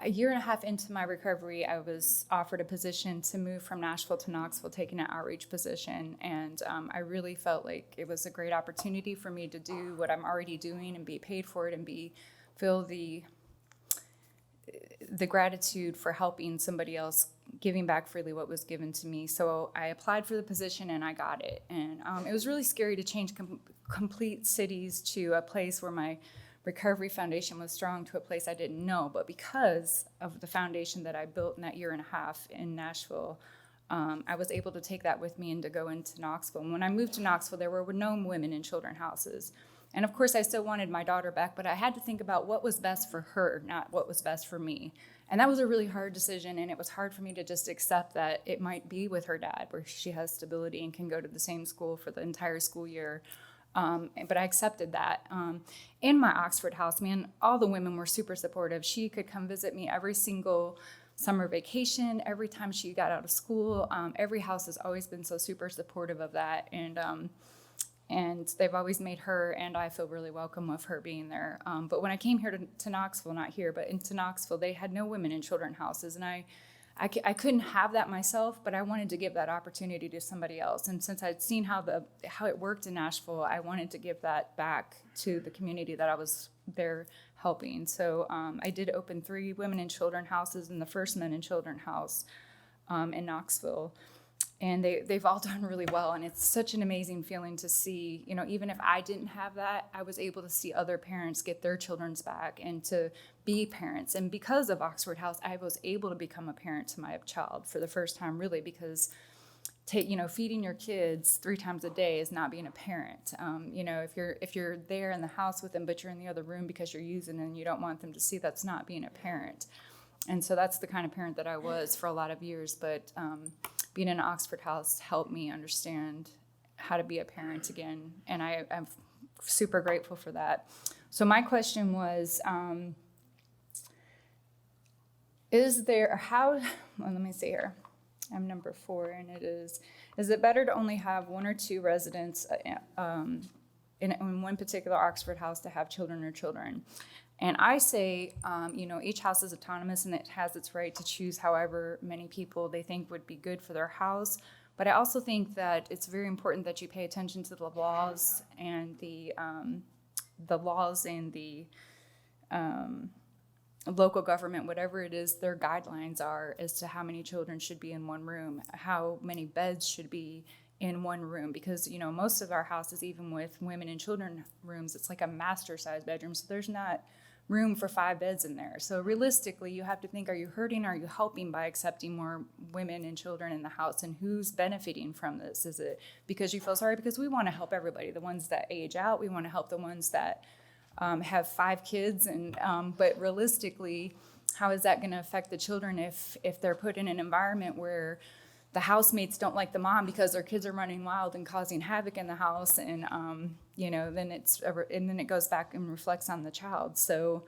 year and a half into my recovery, I was offered a position to move from Nashville to Knoxville, taking an outreach position. And I really felt like it was a great opportunity for me to do what I'm already doing and be paid for it and feel the gratitude for helping somebody else, giving back freely what was given to me. So I applied for the position and I got it. And it was really scary to change complete cities to a place where my recovery foundation was strong to a place I didn't know, but because of the foundation that I built in that year and a half in Nashville, I was able to take that with me and to go into Knoxville. And when I moved to Knoxville, there were no women in children's houses. And of course, I still wanted my daughter back, but I had to think about what was best for her, not what was best for me. And that was a really hard decision, and it was hard for me to just accept that it might be with her dad, where she has stability and can go to the same school for the entire school year. But I accepted that. In my Oxford house, man, all the women were super supportive. She could come visit me every single summer vacation, every time she got out of school. Every house has always been so super supportive of that. And they've always made her and I feel really welcome with her being there. But when I came here to Knoxville, not here, but into Knoxville, they had no women in children's houses. And I couldn't have that myself, but I wanted to give that opportunity to somebody else. And since I'd seen how it worked in Nashville, I wanted to give that back to the community that I was there helping. So I did open 3 women and children houses and the first men and children house in Knoxville. And they've all done really well. And it's such an amazing feeling to see, even if I didn't have that, I was able to see other parents get their children's back and to be parents. And because of Oxford House, I was able to become a parent to my child for the first time, really, because feeding your kids 3 times a day is not being a parent. If you're there in the house with them, but you're in the other room because you're using and you don't want them to see, that's not being a parent. And so that's the kind of parent that I was for a lot of years. But being in an Oxford house helped me understand how to be a parent again. And I'm super grateful for that. So my question was, let me see here. I'm number 4, and it is it better to only have 1 or 2 residents in one particular Oxford house to have children or children? And I say, each house is autonomous and it has its right to choose however many people they think would be good for their house. But I also think that it's very important that you pay attention to the laws and the local government, whatever it is, their guidelines are as to how many children should be in one room, how many beds should be in one room. Because, most of our houses, even with women and children rooms, it's like a master size bedroom. So there's not room for 5 beds in there. So realistically, you have to think, are you hurting? Are you helping by accepting more women and children in the house? And who's benefiting from this? Is it because you feel sorry? Because we want to help everybody. The ones that age out, we want to help the ones that have 5 kids, but realistically, how is that going to affect the children if they're put in an environment where the housemates don't like the mom because their kids are running wild and causing havoc in the house, and then it goes back and reflects on the child. So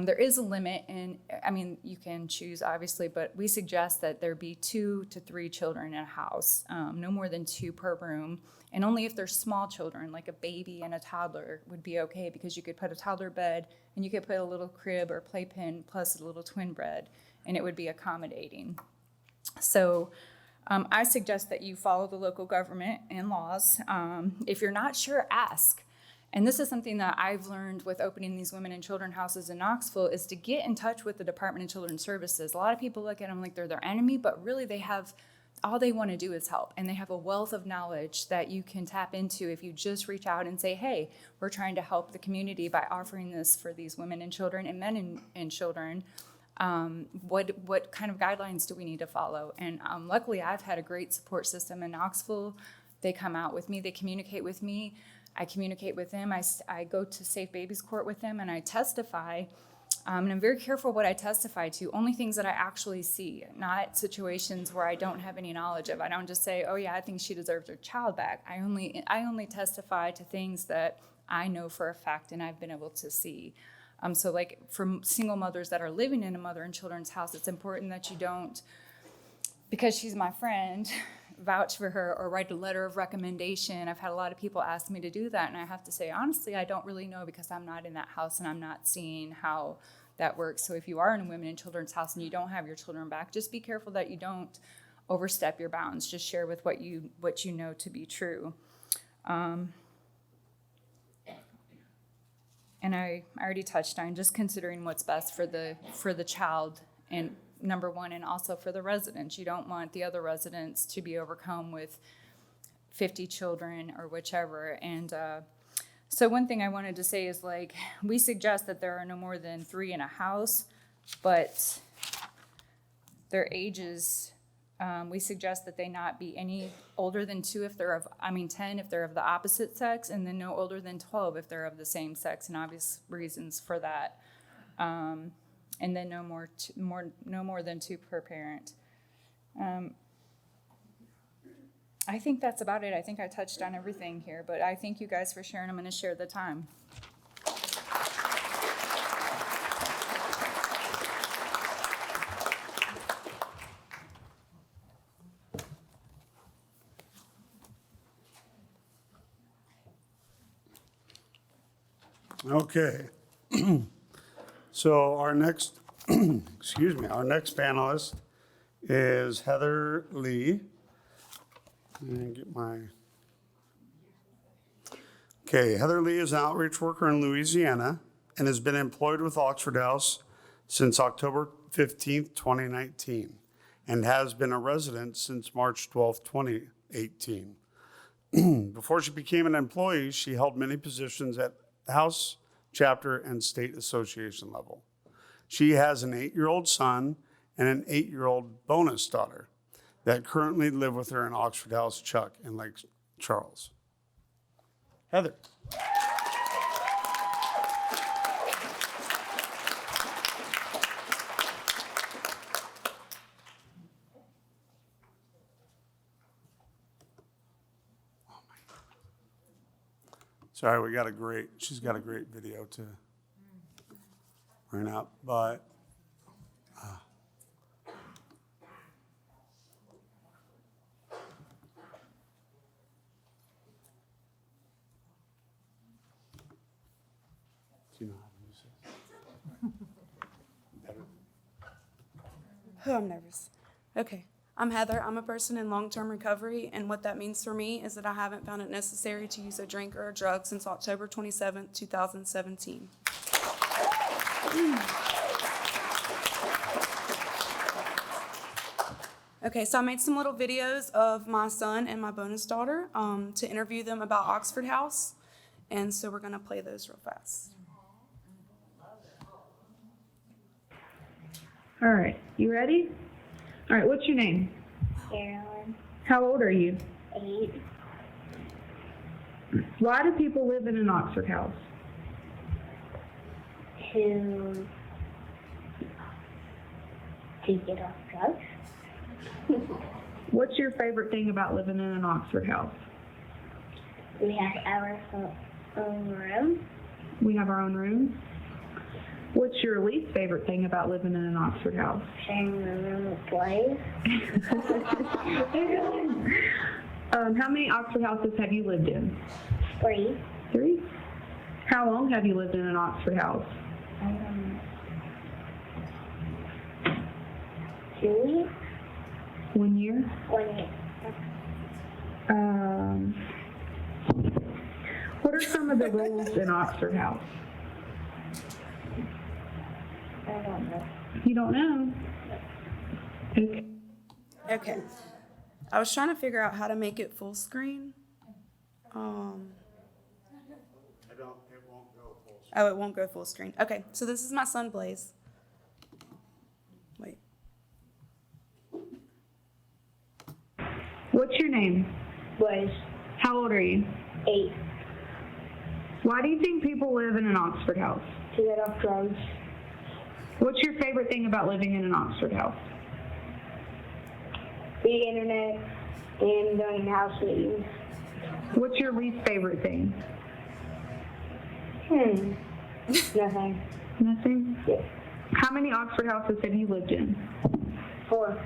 there is a limit, and I mean, you can choose obviously, but we suggest that there be 2 to 3 children in a house, no more than 2 per room. And only if they're small children, like a baby and a toddler, would be okay, because you could put a toddler bed and you could put a little crib or playpen plus a little twin bed, and it would be accommodating. So I suggest that you follow the local government and laws. If you're not sure, ask. And this is something that I've learned with opening these women and children houses in Knoxville, is to get in touch with the Department of Children's Services. A lot of people look at them like they're their enemy, but really all they want to do is help. And they have a wealth of knowledge that you can tap into if you just reach out and say, hey, we're trying to help the community by offering this for these women and children and men and children. What kind of guidelines do we need to follow? And luckily, I've had a great support system in Knoxville. They come out with me. They communicate with me. I communicate with them. I go to Safe Babies Court with them, and I testify. And I'm very careful what I testify to, only things that I actually see, not situations where I don't have any knowledge of. I don't just say, oh yeah, I think she deserves her child back. I only testify to things that I know for a fact and I've been able to see. So like for single mothers that are living in a mother and children's house, it's important that you don't, because she's my friend, vouch for her or write a letter of recommendation. I've had a lot of people ask me to do that, and I have to say, honestly, I don't really know, because I'm not in that house and I'm not seeing how that works. So if you are in a women and children's house and you don't have your children back, just be careful that you don't overstep your bounds. Just share with what you know to be true. And I already touched on just considering what's best for the child, and number one, and also for the residents. You don't want the other residents to be overcome with 50 children or whichever. And so one thing I wanted to say is, like, we suggest that there are no more than 3 in a house, but their ages, we suggest that they not be any older than 2 if they're 10 if they're of the opposite sex, and then no older than 12 if they're of the same sex, and obvious reasons for that. And then no more than 2 per parent. I think that's about it. I think I touched on everything here, but I thank you guys for sharing. I'm going to share the time. Okay. So our next, our next panelist is Heather Lee. Heather Lee is an outreach worker in Louisiana and has been employed with Oxford House since October 15th, 2019, and has been a resident since March 12th, 2018. Before she became an employee, she held many positions at House, chapter, and state association level. She has an 8-year-old son and an 8-year-old bonus daughter that currently live with her in Oxford House, Chuck, in Lake Charles. Heather. Sorry, she's got a great video to bring up, but do you know how to use it? Oh, I'm nervous. Okay. I'm Heather. I'm a person in long-term recovery, and what that means for me is that I haven't found it necessary to use a drink or a drug since October 27th, 2017. Okay, so I made some little videos of my son and my bonus daughter to interview them about Oxford House, and so we're gonna play those real fast. All right, you ready? All right, what's your name? Carolyn, How old are you? 8, Why do people live in an Oxford house? to get off drugs. What's your favorite thing about living in an Oxford house? We have our own room. We have our own room. What's your least favorite thing about living in an Oxford house? Sharing the room with boys. How many Oxford houses have you lived in? 3. 3. How long have you lived in an Oxford house? 2 weeks. 1 year. 1 year. What are some of the rules in Oxford house? I don't know. You don't know? Okay. Okay. I was trying to figure out how to make it full screen. It won't go full. Oh, it won't go full screen. Okay, so this is my son Blaze. Wait. What's your name? Boys. How old are you? 8. Why do you think people live in an Oxford house? To get off drugs. What's your favorite thing about living in an Oxford house? The internet and doing house meetings. What's your least favorite thing? Nothing. Nothing? Yeah. How many Oxford houses have you lived in? 4.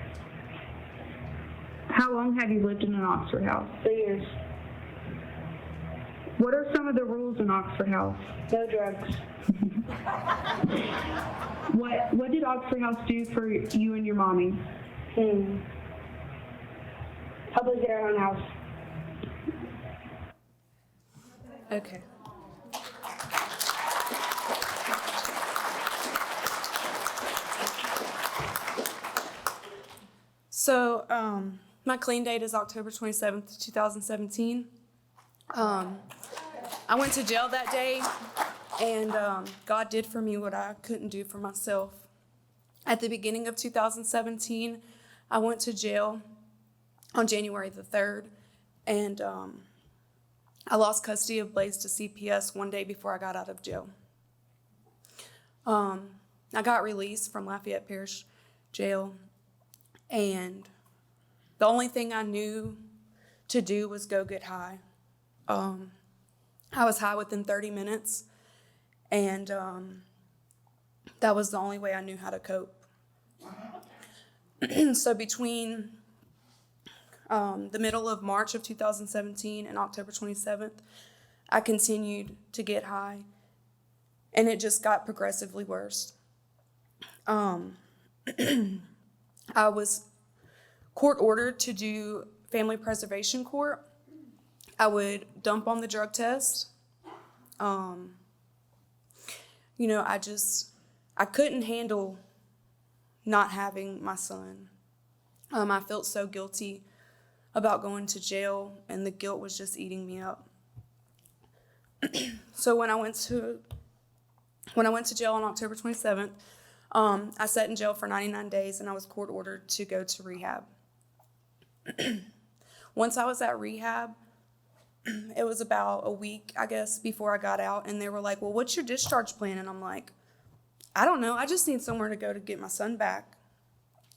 How long have you lived in an Oxford house? 3 years. What are some of the rules in Oxford house? No drugs. What did Oxford house do for you and your mommy? Help us get our own house. Okay. So, my clean date is October 27th, 2017. I went to jail that day, and God did for me what I couldn't do for myself. At the beginning of 2017, I went to jail on January the 3rd, and I lost custody of Blaze to CPS one day before I got out of jail. I got released from Lafayette Parish Jail, and the only thing I knew to do was go get high. I was high within 30 minutes, and that was the only way I knew how to cope. So between the middle of March of 2017 and October 27th, I continued to get high, and it just got progressively worse. I was court ordered to do family preservation court. I would dump on the drug test. I couldn't handle not having my son. I felt so guilty about going to jail, and the guilt was just eating me up. So when I went to jail on October 27th, I sat in jail for 99 days, and I was court ordered to go to rehab. Once I was at rehab, it was about a week, I guess, before I got out, and they were like, well, what's your discharge plan? And I'm like, I don't know. I just need somewhere to go to get my son back.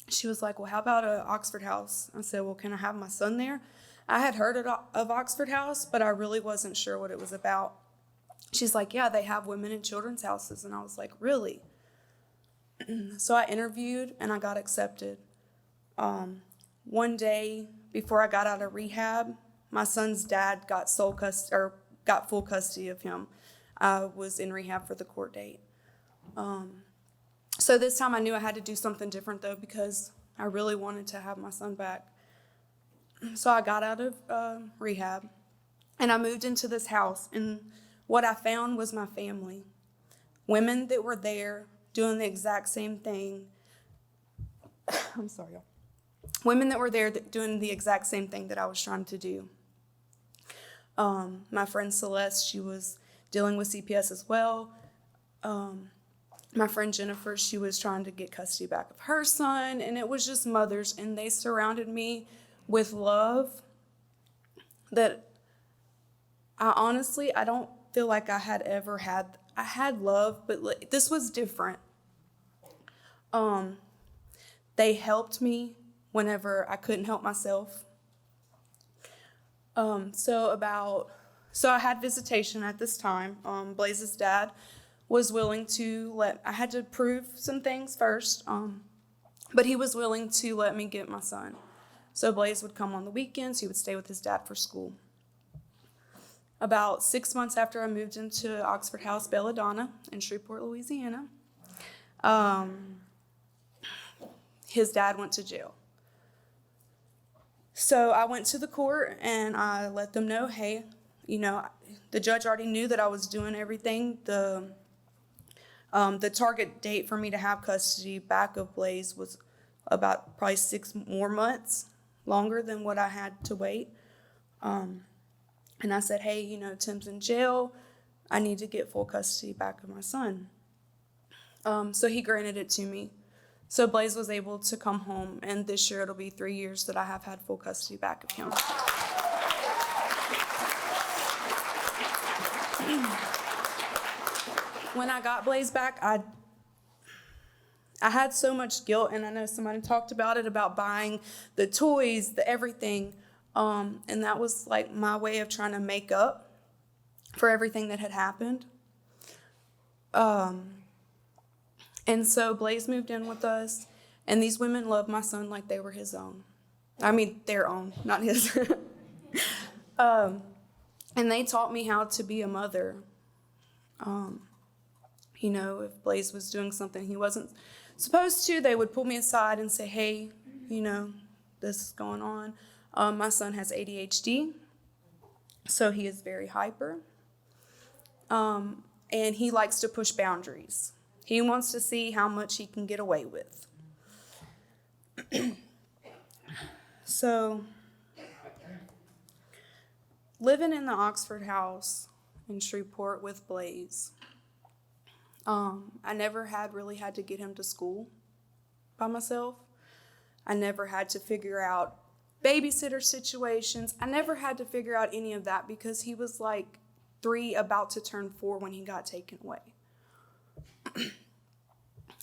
She was like, well, how about an Oxford house? I said, well, can I have my son there? I had heard of Oxford House, but I really wasn't sure what it was about. She's like, yeah, they have women and children's houses. And I was like, really? So I interviewed, and I got accepted. One day before I got out of rehab, my son's dad got full custody of him. I was in rehab for the court date. So this time I knew I had to do something different, though, because I really wanted to have my son back. So I got out of rehab and I moved into this house. And what I found was my family. Women that were there doing the exact same thing. I'm sorry, y'all. Women that were there doing the exact same thing that I was trying to do. My friend Celeste, she was dealing with CPS as well. My friend Jennifer, she was trying to get custody back of her son, and it was just mothers, and they surrounded me with love that I don't feel like I had ever had. I had love, but this was different. They helped me whenever I couldn't help myself. So I had visitation at this time. Blaze's dad was willing to I had to prove some things first, but he was willing to let me get my son. So Blaze would come on the weekends, he would stay with his dad for school. About 6 months after I moved into Oxford House Belladonna in Shreveport, Louisiana, his dad went to jail. So I went to the court and I let them know, hey, the judge already knew that I was doing everything. The target date for me to have custody back of Blaze was about probably 6 more months longer than what I had to wait. And I said, hey, Tim's in jail. I need to get full custody back of my son. So he granted it to me. So Blaze was able to come home, and this year it'll be 3 years that I have had full custody back of him. When I got Blaze back, I had so much guilt, and I know somebody talked about it, about buying the toys, the everything, and that was like my way of trying to make up for everything that had happened. And so Blaze moved in with us, and these women loved my son like they were his own. I mean, their own, not his. And they taught me how to be a mother. If Blaze was doing something he wasn't supposed to, they would pull me aside and say, hey, this is going on. My son has ADHD, so he is very hyper. And he likes to push boundaries. He wants to see how much he can get away with. So, living in the Oxford House in Shreveport with Blaze, I never really had to get him to school by myself. I never had to figure out babysitter situations. I never had to figure out any of that because he was like 3, about to turn 4 when he got taken away.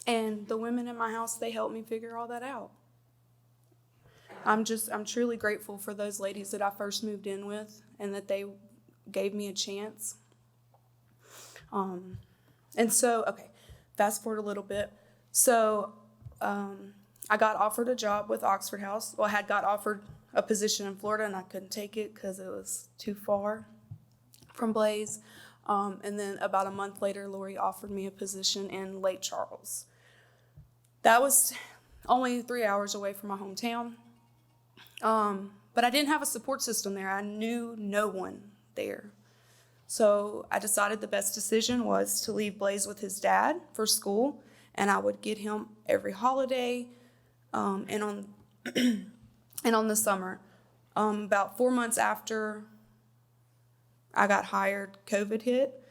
And the women in my house, they helped me figure all that out. I'm truly grateful for those ladies that I first moved in with and that they gave me a chance. And so, fast forward a little bit. So, I got offered a job with Oxford House. Well, I had got offered a position in Florida and I couldn't take it because it was too far from Blaze. And then about a month later, Lori offered me a position in Lake Charles. That was only 3 hours away from my hometown. But I didn't have a support system there. I knew no one there. So I decided the best decision was to leave Blaze with his dad for school, and I would get him every holiday, and on the summer. About 4 months after I got hired, COVID hit,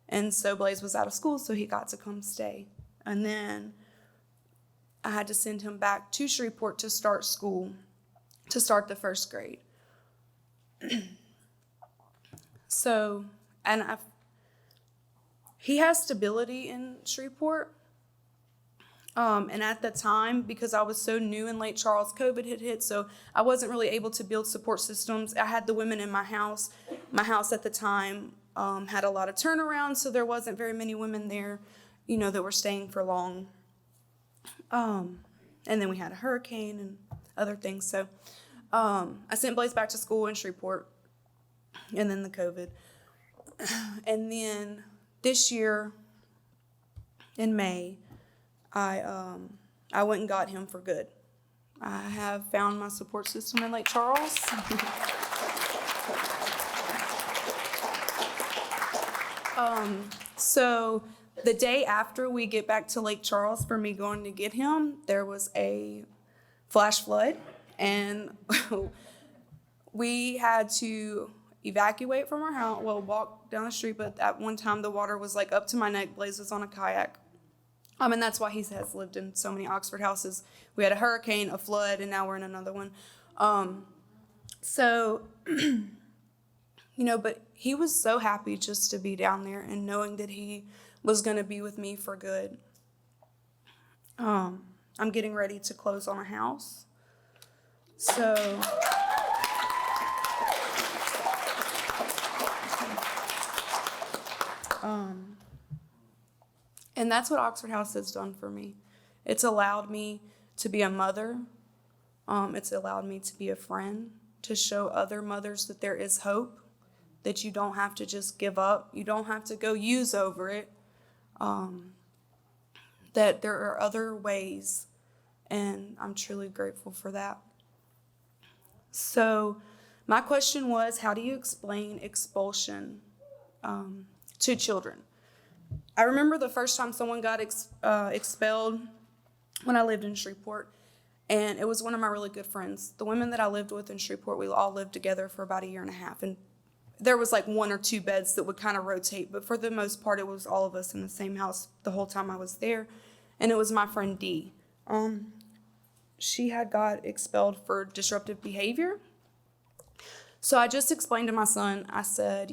and so Blaze was out of school, so he got to come stay. And then I had to send him back to Shreveport to start school, to start the first grade. So, he has stability in Shreveport. And at the time, because I was so new in Lake Charles, COVID had hit, so I wasn't really able to build support systems. I had the women in my house. My house at the time had a lot of turnaround, so there wasn't very many women there, that were staying for long. And then we had a hurricane and other things. So I sent Blaze back to school in Shreveport, and then the COVID. And then this year in May, I went and got him for good. I have found my support system in Lake Charles. So the day after we get back to Lake Charles for me going to get him, there was a flash flood, and we had to evacuate from our house, well, walk down the street, but at one time the water was like up to my neck. Blaze was on a kayak. And that's why he has lived in so many Oxford houses. We had a hurricane, a flood, and now we're in another one. But he was so happy just to be down there and knowing that he was going to be with me for good. I'm getting ready to close on a house. So and that's what Oxford House has done for me. It's allowed me to be a mother. It's allowed me to be a friend, to show other mothers that there is hope, that you don't have to just give up. You don't have to go use over it. That there are other ways, and I'm truly grateful for that. So my question was, how do you explain expulsion to children? I remember the first time someone got expelled when I lived in Shreveport, and it was one of my really good friends. The women that I lived with in Shreveport, we all lived together for about 1.5 years, and there was like 1 or 2 beds that would kind of rotate, but for the most part, it was all of us in the same house the whole time I was there, and it was my friend Dee. She had got expelled for disruptive behavior. So I just explained to my son, I said,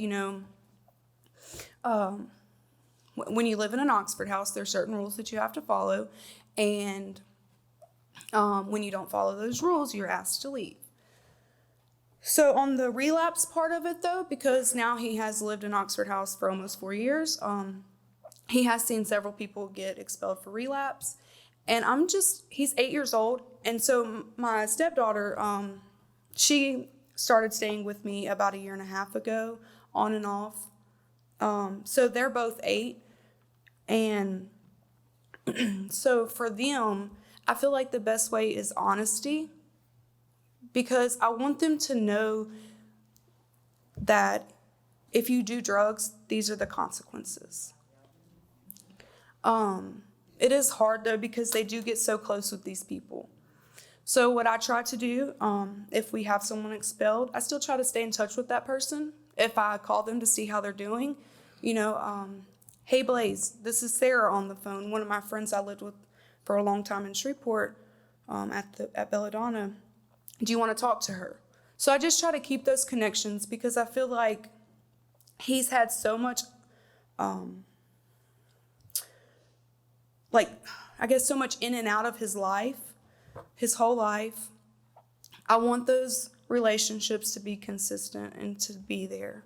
when you live in an Oxford house, there are certain rules that you have to follow, and when you don't follow those rules, you're asked to leave. So on the relapse part of it, though, because now he has lived in Oxford House for almost 4 years, he has seen several people get expelled for relapse, and he's 8 years old, and so my stepdaughter, she started staying with me about 1.5 years ago, on and off. So they're both 8, and so for them, I feel like the best way is honesty, because I want them to know that if you do drugs, these are the consequences. It is hard, though, because they do get so close with these people. So what I try to do, if we have someone expelled, I still try to stay in touch with that person. If I call them to see how they're doing, hey, Blaze, this is Sarah on the phone, one of my friends I lived with for a long time in Shreveport, at Belladonna. Do you want to talk to her? So I just try to keep those connections, because I feel like he's had so much, so much in and out of his life, his whole life. I want those relationships to be consistent and to be there.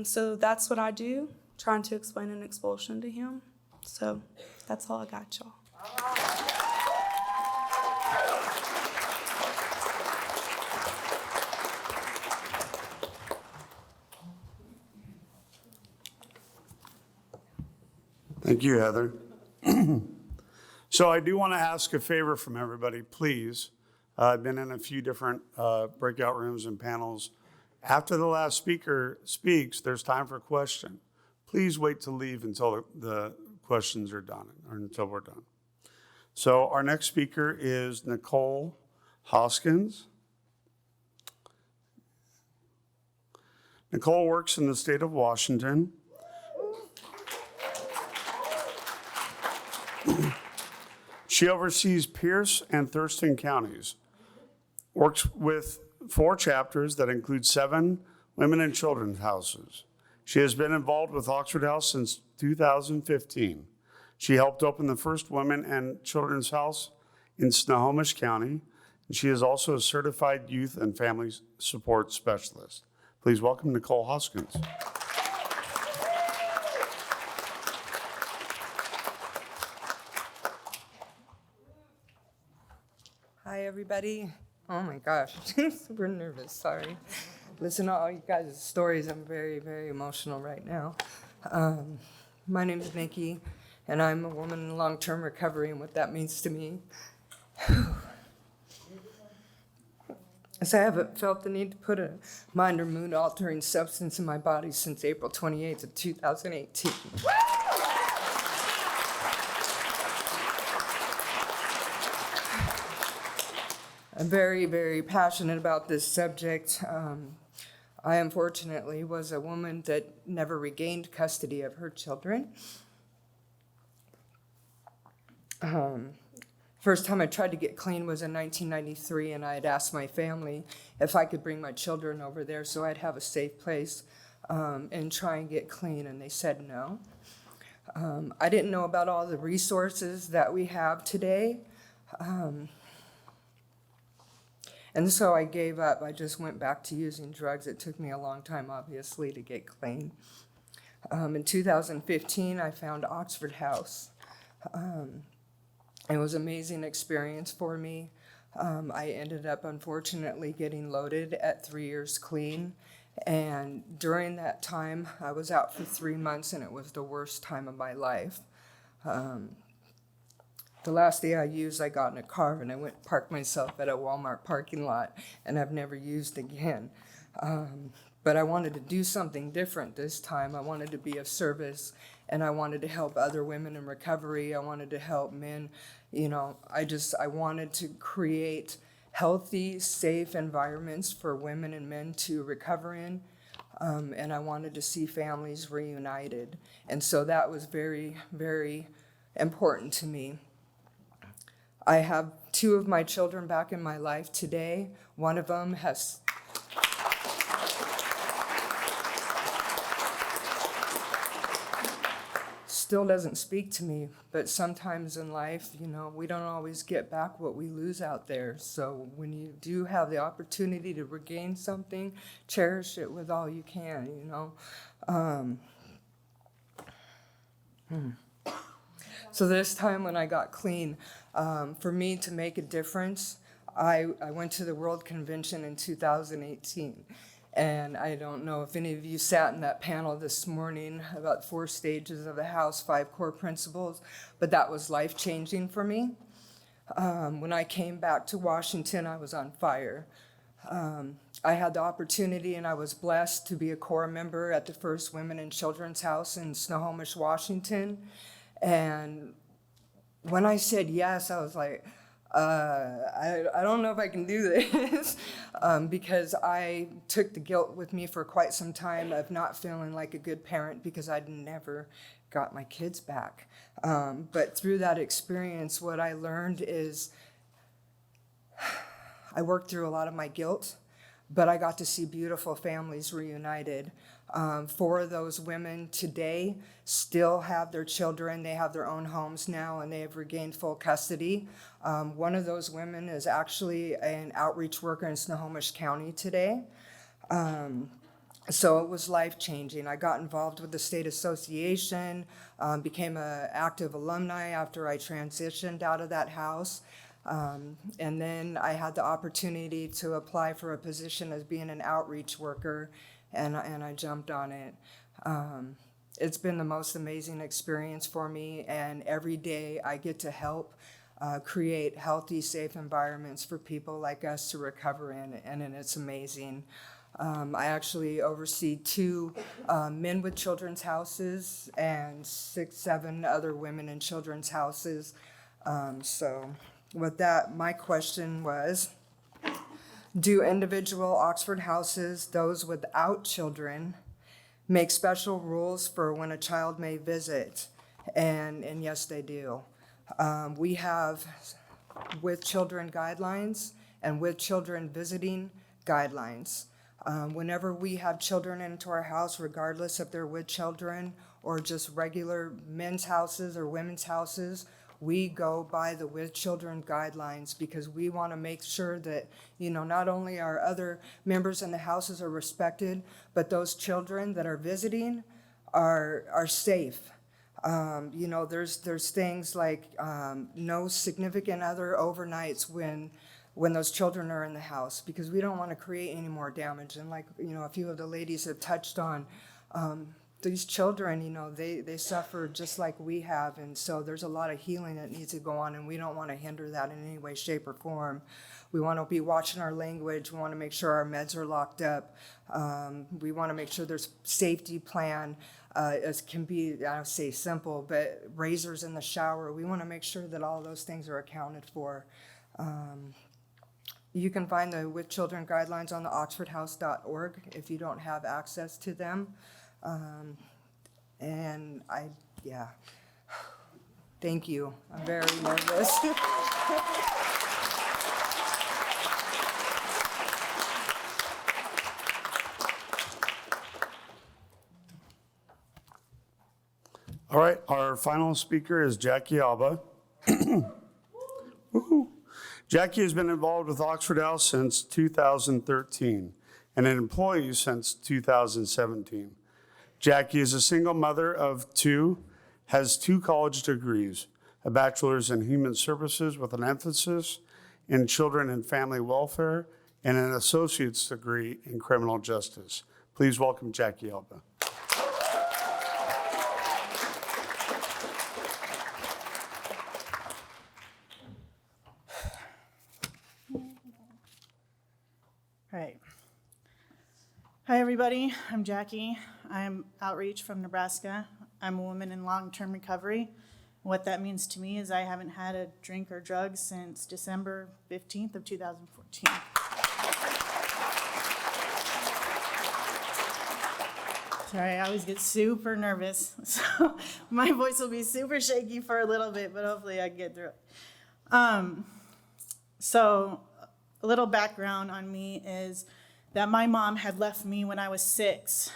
So that's what I do, trying to explain an expulsion to him. So that's all I got, y'all. Thank you, Heather. So I do want to ask a favor from everybody, please. I've been in a few different breakout rooms and panels. After the last speaker speaks, there's time for a question. Please wait to leave until the questions are done, or until we're done. So our next speaker is Nicole Hoskins. Nicole works in the state of Washington. She oversees Pierce and Thurston counties, works with 4 chapters that include 7 women and children's houses. She has been involved with Oxford House since 2015. She helped open the first women and children's house in Snohomish County, and she is also a certified youth and family support specialist. Please welcome Nicole Hoskins. Hi, everybody. Oh my gosh, super nervous, sorry. Listen to all you guys' stories. I'm very, very emotional right now. My name is Nikki, and I'm a woman in long-term recovery and what that means to me. as I haven't felt the need to put a mind or mood altering substance in my body since April 28th of 2018. I'm very, very passionate about this subject. I unfortunately was a woman that never regained custody of her children. First time I tried to get clean was in 1993, and I had asked my family if I could bring my children over there so I'd have a safe place and try and get clean, and they said no. I didn't know about all the resources that we have today. And so I gave up. I just went back to using drugs. It took me a long time, obviously, to get clean. In 2015, I found Oxford House. It was an amazing experience for me. I ended up, unfortunately, getting loaded at 3 years clean. And during that time, I was out for 3 months, and it was the worst time of my life. The last day I used, I got in a car and I went and parked myself at a Walmart parking lot, and I've never used again. But I wanted to do something different this time. I wanted to be of service, and I wanted to help other women in recovery. I wanted to help men. You know, I wanted to create healthy, safe environments for women and men to recover in. And I wanted to see families reunited. And so that was very, very important to me. I have 2 of my children back in my life today. One of them has still doesn't speak to me, but sometimes in life, you know, we don't always get back what we lose out there. So when you do have the opportunity to regain something, cherish it with all you can, you know. So this time when I got clean, for me to make a difference, I went to the World Convention in 2018. And I don't know if any of you sat in that panel this morning about 4 stages of the house, 5 core principles, but that was life-changing for me. When I came back to Washington, I was on fire. I had the opportunity, and I was blessed to be a core member at the First Women and Children's House in Snohomish, Washington. And when I said yes, I was like, I don't know if I can do this because I took the guilt with me for quite some time of not feeling like a good parent because I'd never got my kids back. But through that experience, what I learned is I worked through a lot of my guilt, but I got to see beautiful families reunited. 4 of those women today still have their children. They have their own homes now, and they have regained full custody. One of those women is actually an outreach worker in Snohomish County today. So it was life-changing. I got involved with the state association, became an active alumni after I transitioned out of that house. And then I had the opportunity to apply for a position as being an outreach worker, and I jumped on it. It's been the most amazing experience for me, and every day I get to help create healthy, safe environments for people like us to recover in, and it's amazing. I actually oversee 2 men with children's houses and 6, 7 other women in children's houses. So with that, my question was, do individual Oxford houses, those without children, make special rules for when a child may visit? And yes, they do. We have with children guidelines and with children visiting guidelines. Whenever we have children into our house, regardless if they're with children or just regular men's houses or women's houses, we go by the with children guidelines because we want to make sure that, you know, not only our other members in the houses are respected, but those children that are visiting are safe. You know, there's things like no significant other overnights when those children are in the house, because we don't want to create any more damage. And like, you know, a few of the ladies have touched on, these children, they suffer just like we have. And so there's a lot of healing that needs to go on, and we don't want to hinder that in any way, shape, or form. We want to be watching our language. We want to make sure our meds are locked up. We want to make sure there's safety plan. It can be, I don't say simple, but razors in the shower. We want to make sure that all those things are accounted for. You can find the With Children guidelines on the oxfordhouse.org if you don't have access to them. Thank you. I'm very nervous. All right, our final speaker is Jackie Alba. Woo-hoo. Jackie has been involved with Oxford House since 2013 and an employee since 2017. Jackie is a single mother of two, has 2 college degrees, a bachelor's in human services with an emphasis in children and family welfare, and an associate's degree in criminal justice. Please welcome Jackie Alba. All right. Hi, everybody. I'm Jackie. I'm outreach from Nebraska. I'm a woman in long-term recovery. What that means to me is I haven't had a drink or drugs since December 15th of 2014. Sorry, I always get super nervous, so my voice will be super shaky for a little bit, but hopefully I can get through it. So a little background on me is that my mom had left me when I was 6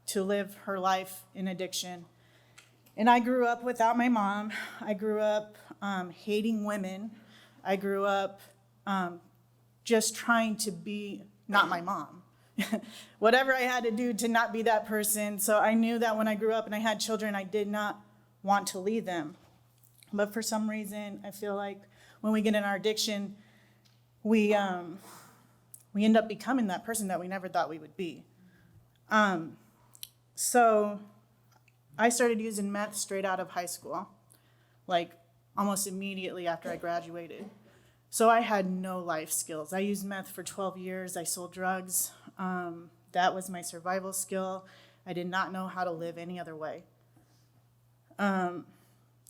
to live her life in addiction. And I grew up without my mom. I grew up hating women. I grew up just trying to be not my mom. Whatever I had to do to not be that person. So I knew that when I grew up and I had children, I did not want to leave them. But for some reason, I feel like when we get in our addiction, we end up becoming that person that we never thought we would be. So I started using meth straight out of high school, like almost immediately after I graduated. So I had no life skills. I used meth for 12 years. I sold drugs. That was my survival skill. I did not know how to live any other way.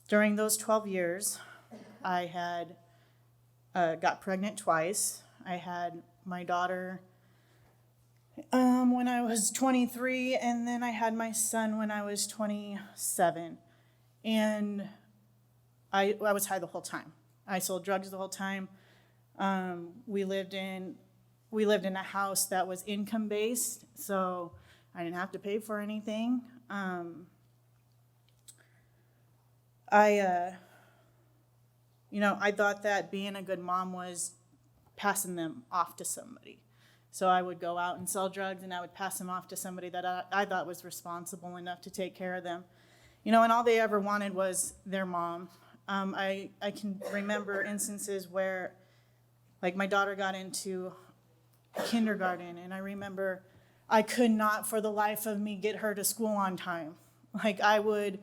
During those 12 years, I had got pregnant twice. I had my daughter when I was 23, and then I had my son when I was 27. And I was high the whole time. I sold drugs the whole time. We lived in a house that was income-based, so I didn't have to pay for anything. I thought that being a good mom was passing them off to somebody. So I would go out and sell drugs, and I would pass them off to somebody that I thought was responsible enough to take care of them. And all they ever wanted was their mom. I can remember instances where, like, my daughter got into kindergarten, and I remember I could not for the life of me get her to school on time. Like, I would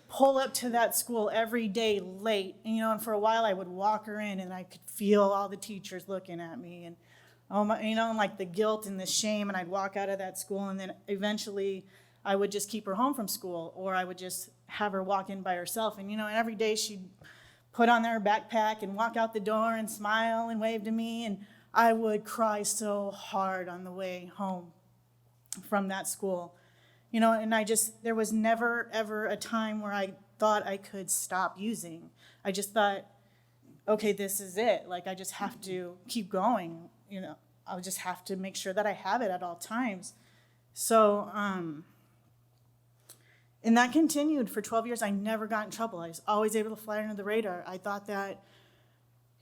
pull up to that school every day late, and for a while I would walk her in, and I could feel all the teachers looking at me, and like the guilt and the shame, and I'd walk out of that school, and then eventually I would just keep her home from school, or I would just have her walk in by herself, and every day she'd put on her backpack and walk out the door and smile and wave to me, and I would cry so hard on the way home from that school. And there was never, ever a time where I thought I could stop using. I just thought, okay, this is it. Like, I just have to keep going. I'll just have to make sure that I have it at all times. So, and that continued for 12 years. I never got in trouble. I was always able to fly under the radar. I thought that,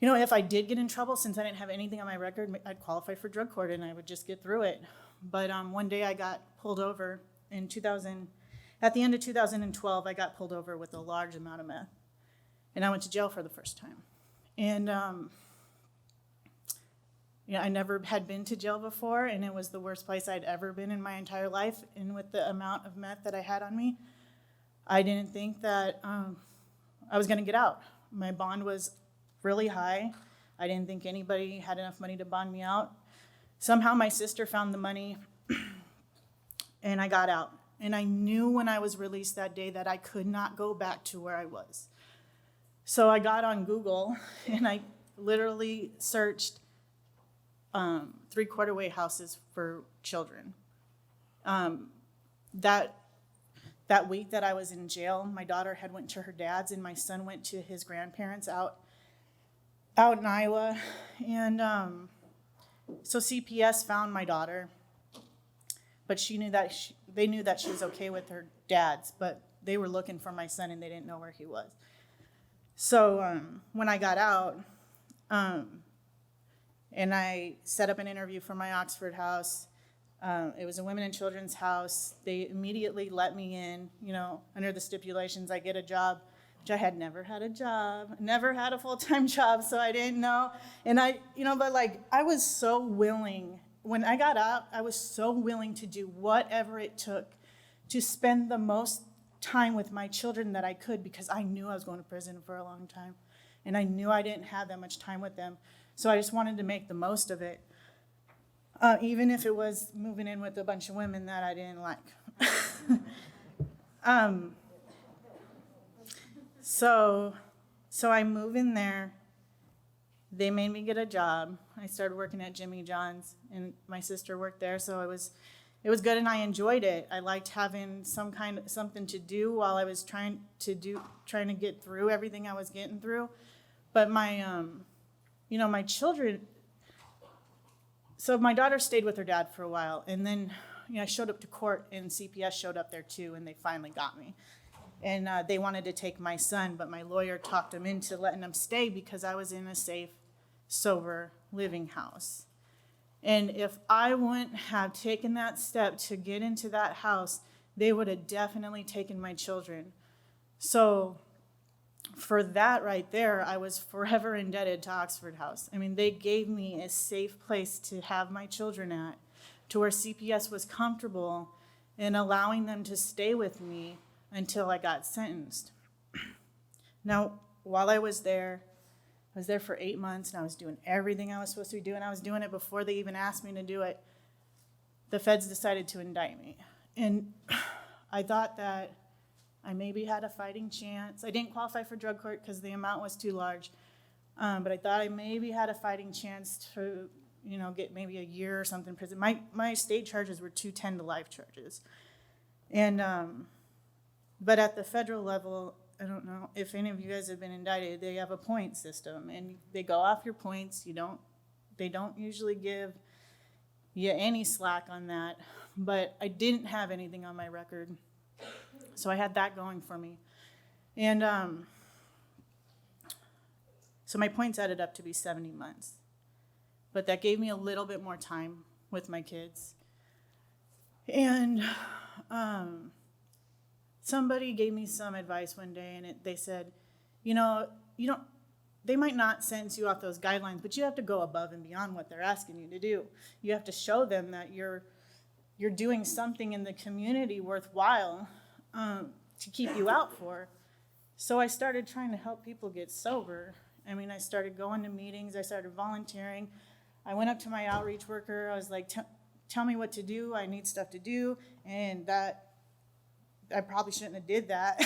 if I did get in trouble, since I didn't have anything on my record, I'd qualify for drug court and I would just get through it. But one day I got pulled over at the end of 2012, I got pulled over with a large amount of meth. And I went to jail for the first time. And, I never had been to jail before, and it was the worst place I'd ever been in my entire life. And with the amount of meth that I had on me, I didn't think that I was gonna get out. My bond was really high. I didn't think anybody had enough money to bond me out. Somehow my sister found the money and I got out. And I knew when I was released that day that I could not go back to where I was. So I got on Google and I literally searched 3/4 way houses for children. That week that I was in jail, my daughter had went to her dad's and my son went to his grandparents out in Iowa. And so CPS found my daughter, but they knew that she was okay with her dad's, but they were looking for my son and they didn't know where he was. So when I got out, and I set up an interview for my Oxford house, it was a women and children's house. They immediately let me in, under the stipulations I get a job, which I had never had a job, never had a full-time job, so I didn't know. And I was so willing. When I got out, I was so willing to do whatever it took to spend the most time with my children that I could, because I knew I was going to prison for a long time. And I knew I didn't have that much time with them. So I just wanted to make the most of it. Even if it was moving in with a bunch of women that I didn't like. So I move in there. They made me get a job. I started working at Jimmy John's, and my sister worked there, so it was good, and I enjoyed it. I liked having something to do while I was trying to get through everything I was getting through. But my my children. So my daughter stayed with her dad for a while, and then I showed up to court, and CPS showed up there too, and they finally got me. And they wanted to take my son, but my lawyer talked them into letting him stay because I was in a safe, sober living house. And if I wouldn't have taken that step to get into that house, they would have definitely taken my children. So for that right there, I was forever indebted to Oxford House. I mean, they gave me a safe place to have my children at, to where CPS was comfortable in allowing them to stay with me until I got sentenced. Now, while I was there for 8 months, and I was doing everything I was supposed to be doing. I was doing it before they even asked me to do it. The feds decided to indict me. And I thought that I maybe had a fighting chance. I didn't qualify for drug court because the amount was too large. But I thought I maybe had a fighting chance to, get maybe a year or something in prison. My state charges were 210 to life charges. And, but at the federal level, I don't know if any of you guys have been indicted, they have a point system and they go off your points. They don't usually give you any slack on that, but I didn't have anything on my record. So I had that going for me. And so my points added up to be 70 months, but that gave me a little bit more time with my kids. And, somebody gave me some advice one day, and they said, they might not sentence you off those guidelines, but you have to go above and beyond what they're asking you to do. You have to show them that you're doing something in the community worthwhile to keep you out for. So I started trying to help people get sober. I mean, I started going to meetings. I started volunteering. I went up to my outreach worker. I was like, tell me what to do. I need stuff to do. And that I probably shouldn't have did that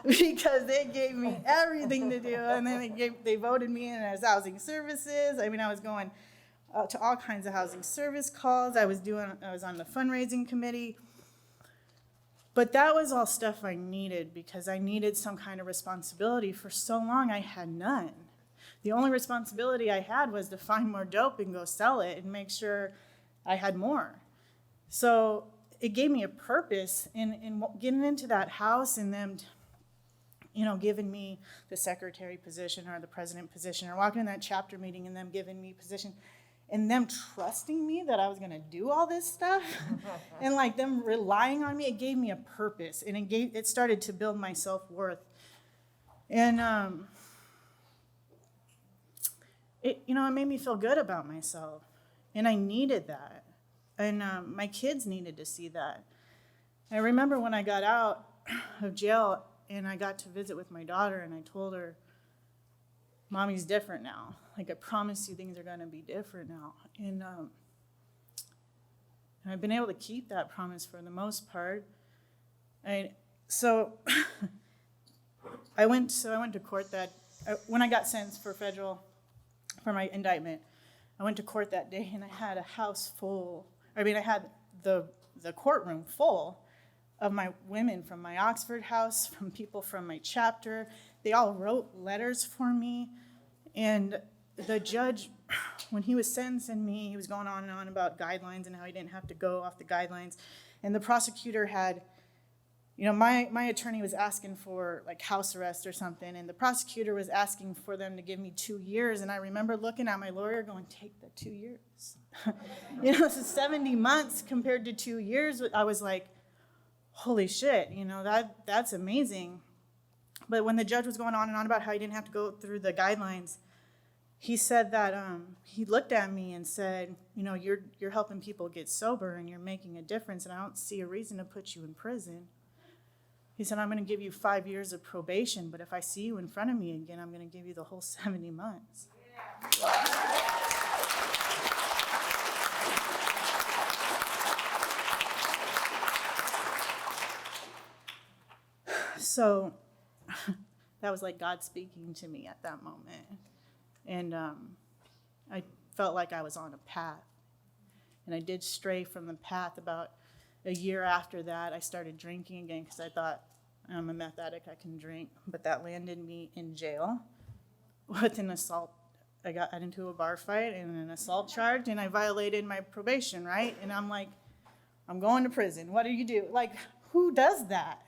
because they gave me everything to do, and then they voted me in as housing services. I mean, I was going to all kinds of housing service calls. I was on the fundraising committee, but that was all stuff I needed because I needed some kind of responsibility. For so long, I had none. The only responsibility I had was to find more dope and go sell it and make sure I had more. So it gave me a purpose in getting into that house and them, giving me the secretary position or the president position, or walking in that chapter meeting and them giving me position, and them trusting me that I was gonna do all this stuff, and like them relying on me. It gave me a purpose, and it started to build my self-worth. And it made me feel good about myself. And I needed that. And my kids needed to see that. I remember when I got out of jail and I got to visit with my daughter, and I told her, Mommy's different now. Like, I promise you things are going to be different now. And I've been able to keep that promise for the most part. So I went to court when I got sentenced for my indictment. I went to court that day, and I had a house full. I had the courtroom full of my women from my Oxford house, from people from my chapter. They all wrote letters for me. And the judge, when he was sentencing me, he was going on and on about guidelines and how he didn't have to go off the guidelines. And the prosecutor had, my attorney was asking for like house arrest or something, and the prosecutor was asking for them to give me 2 years. And I remember looking at my lawyer going, take the 2 years. This is 70 months compared to 2 years. I was like, holy shit, that's amazing. But when the judge was going on and on about how he didn't have to go through the guidelines, he said that he looked at me and said, you're helping people get sober and you're making a difference, and I don't see a reason to put you in prison. He said, I'm going to give you 5 years of probation, but if I see you in front of me again, I'm going to give you the whole 70 months. So that was like God speaking to me at that moment. And I felt like I was on a path. And I did stray from the path. About a year after that, I started drinking again because I thought, I'm a meth addict, I can drink. But that landed me in jail with an assault. I got into a bar fight and an assault charge, and I violated my probation, right? And I'm like, I'm going to prison. What do you do? Like, who does that?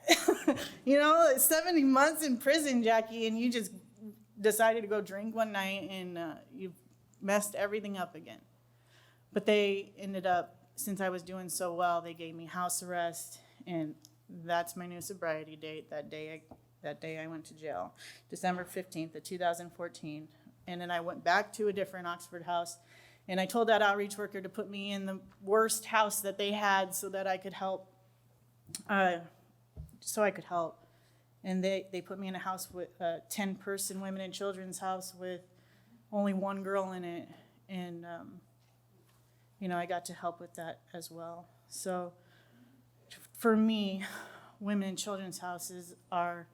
70 months in prison, Jackie, and you just decided to go drink one night and you've messed everything up again. But they ended up, since I was doing so well, they gave me house arrest, and that's my new sobriety date. That day I went to jail, December 15th of 2014. And then I went back to a different Oxford house, and I told that outreach worker to put me in the worst house that they had so that I could help. And they put me in a house with a 10-person women and children's house with only one girl in it. And, I got to help with that as well. So for me, women and children's houses are,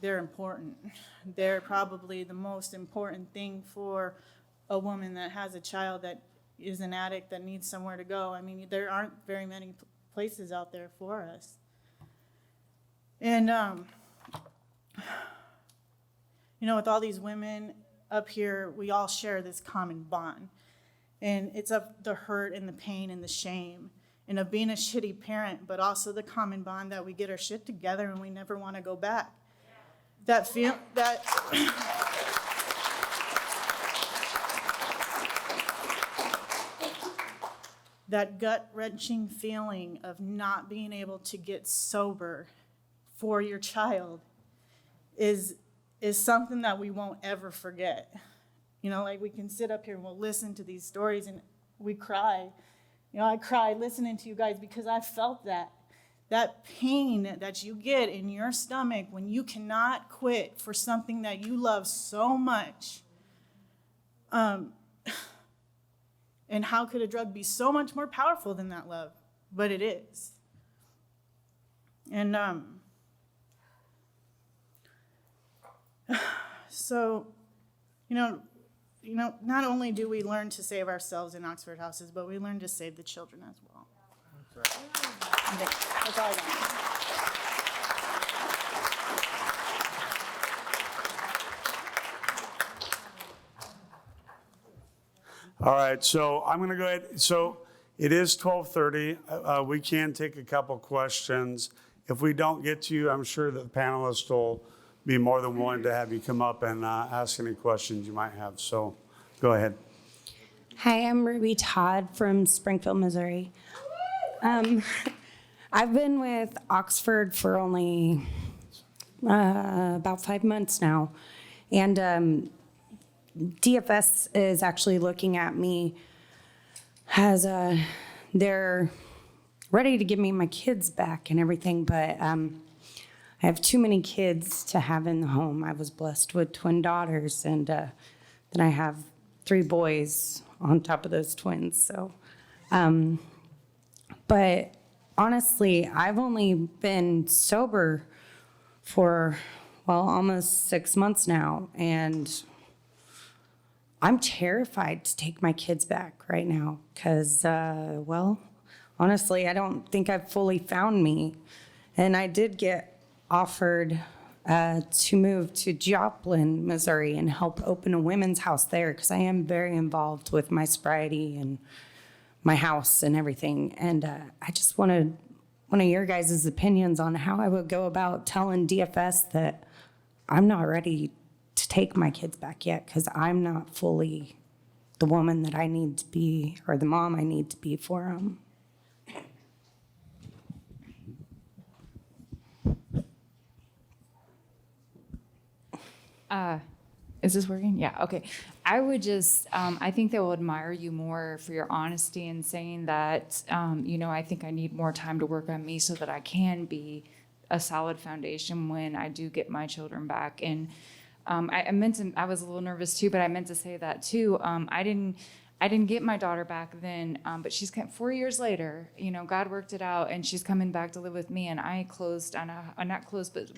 they're important. They're probably the most important thing for a woman that has a child that is an addict that needs somewhere to go. There aren't very many places out there for us. And, with all these women up here, we all share this common bond. And it's of the hurt and the pain and the shame and of being a shitty parent, but also the common bond that we get our shit together and we never want to go back. That gut-wrenching feeling of not being able to get sober for your child is something that we won't ever forget. We can sit up here and we'll listen to these stories and we cry. I cried listening to you guys because I felt that pain that you get in your stomach when you cannot quit for something that you love so much. And how could a drug be so much more powerful than that love? But it is. And so, not only do we learn to save ourselves in Oxford houses, but we learn to save the children as well. That's right. That's all I got. All right, so I'm going to go ahead. So it is 12:30. We can take a couple questions. If we don't get to you, I'm sure that the panelists will be more than willing to have you come up and ask any questions you might have. So go ahead. Hi, I'm Ruby Todd from Springfield, Missouri. I've been with Oxford for only about 5 months now. And DFS is actually looking at me as they're ready to give me my kids back and everything, but I have too many kids to have in the home. I was blessed with twin daughters, and then I have 3 boys on top of those twins. So, but honestly, I've only been sober for, well, almost 6 months now, and I'm terrified to take my kids back right now because, well, honestly, I don't think I've fully found me. And I did get offered to move to Joplin, Missouri, and help open a women's house there because I am very involved with my sobriety and my house and everything. And I just wanted one of your guys' opinions on how I would go about telling DFS that I'm not ready to take my kids back yet because I'm not fully the woman that I need to be or the mom I need to be for them. Is this working? Yeah, okay. I would just, I think they will admire you more for your honesty in saying that, I think I need more time to work on me so that I can be a solid foundation when I do get my children back. And I was a little nervous too, but I meant to say that too. I didn't get my daughter back then, but she's 4 years later, God worked it out, and she's coming back to live with me. And I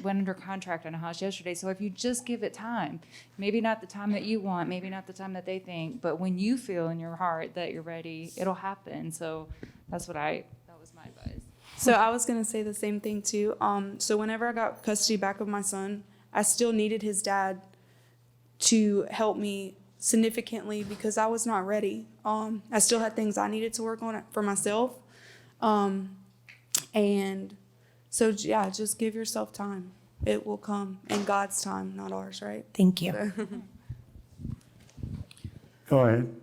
went under contract on a house yesterday. So if you just give it time, maybe not the time that you want, maybe not the time that they think, but when you feel in your heart that you're ready, it'll happen. So that was my advice. So I was gonna say the same thing too. So whenever I got custody back of my son, I still needed his dad to help me significantly because I was not ready. I still had things I needed to work on for myself. And so, yeah, just give yourself time. It will come in God's time, not ours, right? Thank you. Go ahead.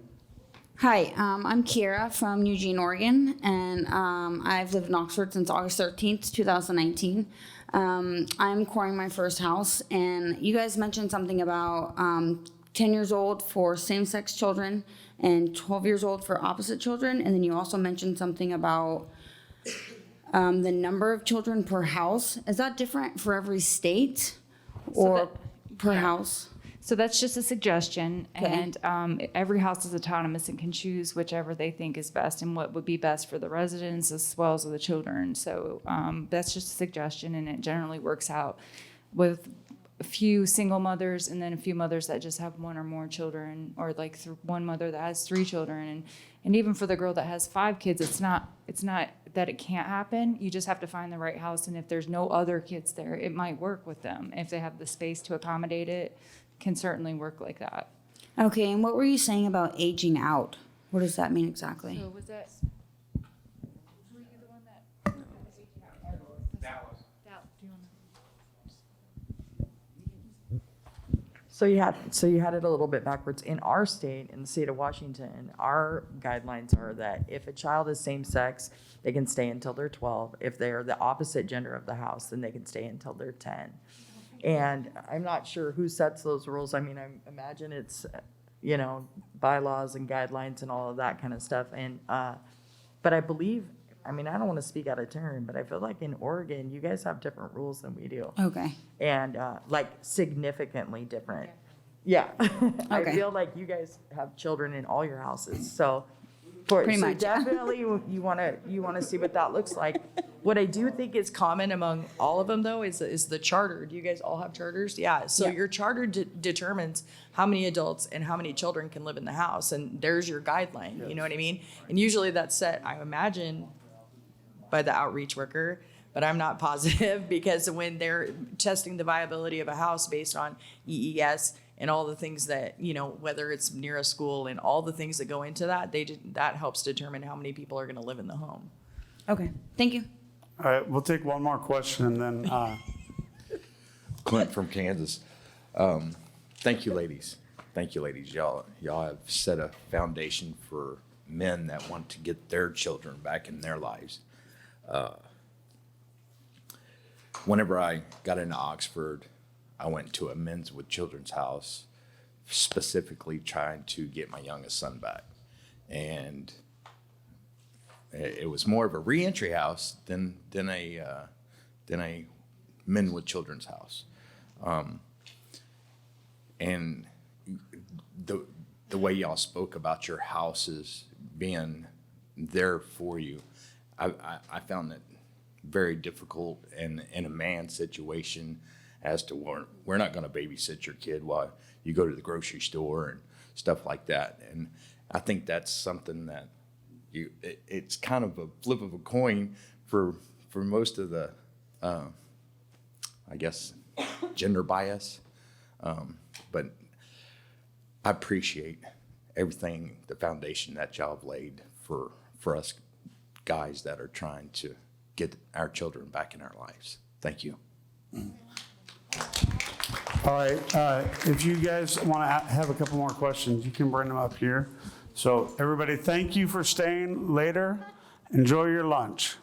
Hi, I'm Kira from Eugene, Oregon, and I've lived in Oxford since August 13th, 2019. I'm coring my first house, and you guys mentioned something about 10 years old for same-sex children and 12 years old for opposite children, and then you also mentioned something about the number of children per house. Is that different for every state or per house? So that's just a suggestion, Okay. and every house is autonomous and can choose whichever they think is best and what would be best for the residents as well as the children. So that's just a suggestion, and it generally works out with a few single mothers and then a few mothers that just have 1 or more children, or like one mother that has 3 children. And even for the girl that has 5 kids, it's not that it can't happen. You just have to find the right house, and if there's no other kids there, it might work with them. If they have the space to accommodate it, can certainly work like that. Okay, and what were you saying about aging out? What does that mean exactly? So was that? Were you the one that? Dallas. Do you want to? So you had it a little bit backwards. In our state, in the state of Washington, our guidelines are that if a child is same sex, they can stay until they're 12. If they're the opposite gender of the house, then they can stay until they're 10. And I'm not sure who sets those rules. I mean, I imagine it's, bylaws and guidelines and all of that kind of stuff. And, but I believe, I don't want to speak out of turn, but I feel like in Oregon, you guys have different rules than we do. Okay. And like significantly different. Yeah. I Okay. feel like you guys have children in all your houses. So Pretty much. definitely you want to see what that looks like. What I do think is common among all of them though is the charter. Do you guys all have charters? Yeah. So Yeah. your charter determines how many adults and how many children can live in the house, and there's your guideline. Yes. You know what I mean? And usually that's set, I imagine, by the outreach worker, but I'm not positive because when they're testing the viability of a house based on EES and all the things that, whether it's near a school and all the things that go into that, that helps determine how many people are going to live in the home. Okay, thank you. All right, we'll take one more question and then, Clint from Kansas. Thank you, ladies. Thank you, ladies. Y'all have set a foundation for men that want to get their children back in their lives. Whenever I got into Oxford, I went to a men's with children's house specifically trying to get my youngest son back. And it was more of a reentry house than a men with children's house. And the way y'all spoke about your houses being there for you, I found it very difficult in a man's situation as to we're not going to babysit your kid while you go to the grocery store and stuff like that. And I think that's something that it's kind of a flip of a coin for most of the, I guess, gender bias. But I appreciate everything, the foundation that y'all have laid for us guys that are trying to get our children back in our lives. Thank you. All right, if you guys want to have a couple more questions, you can bring them up here. So everybody, thank you for staying later. Enjoy your lunch.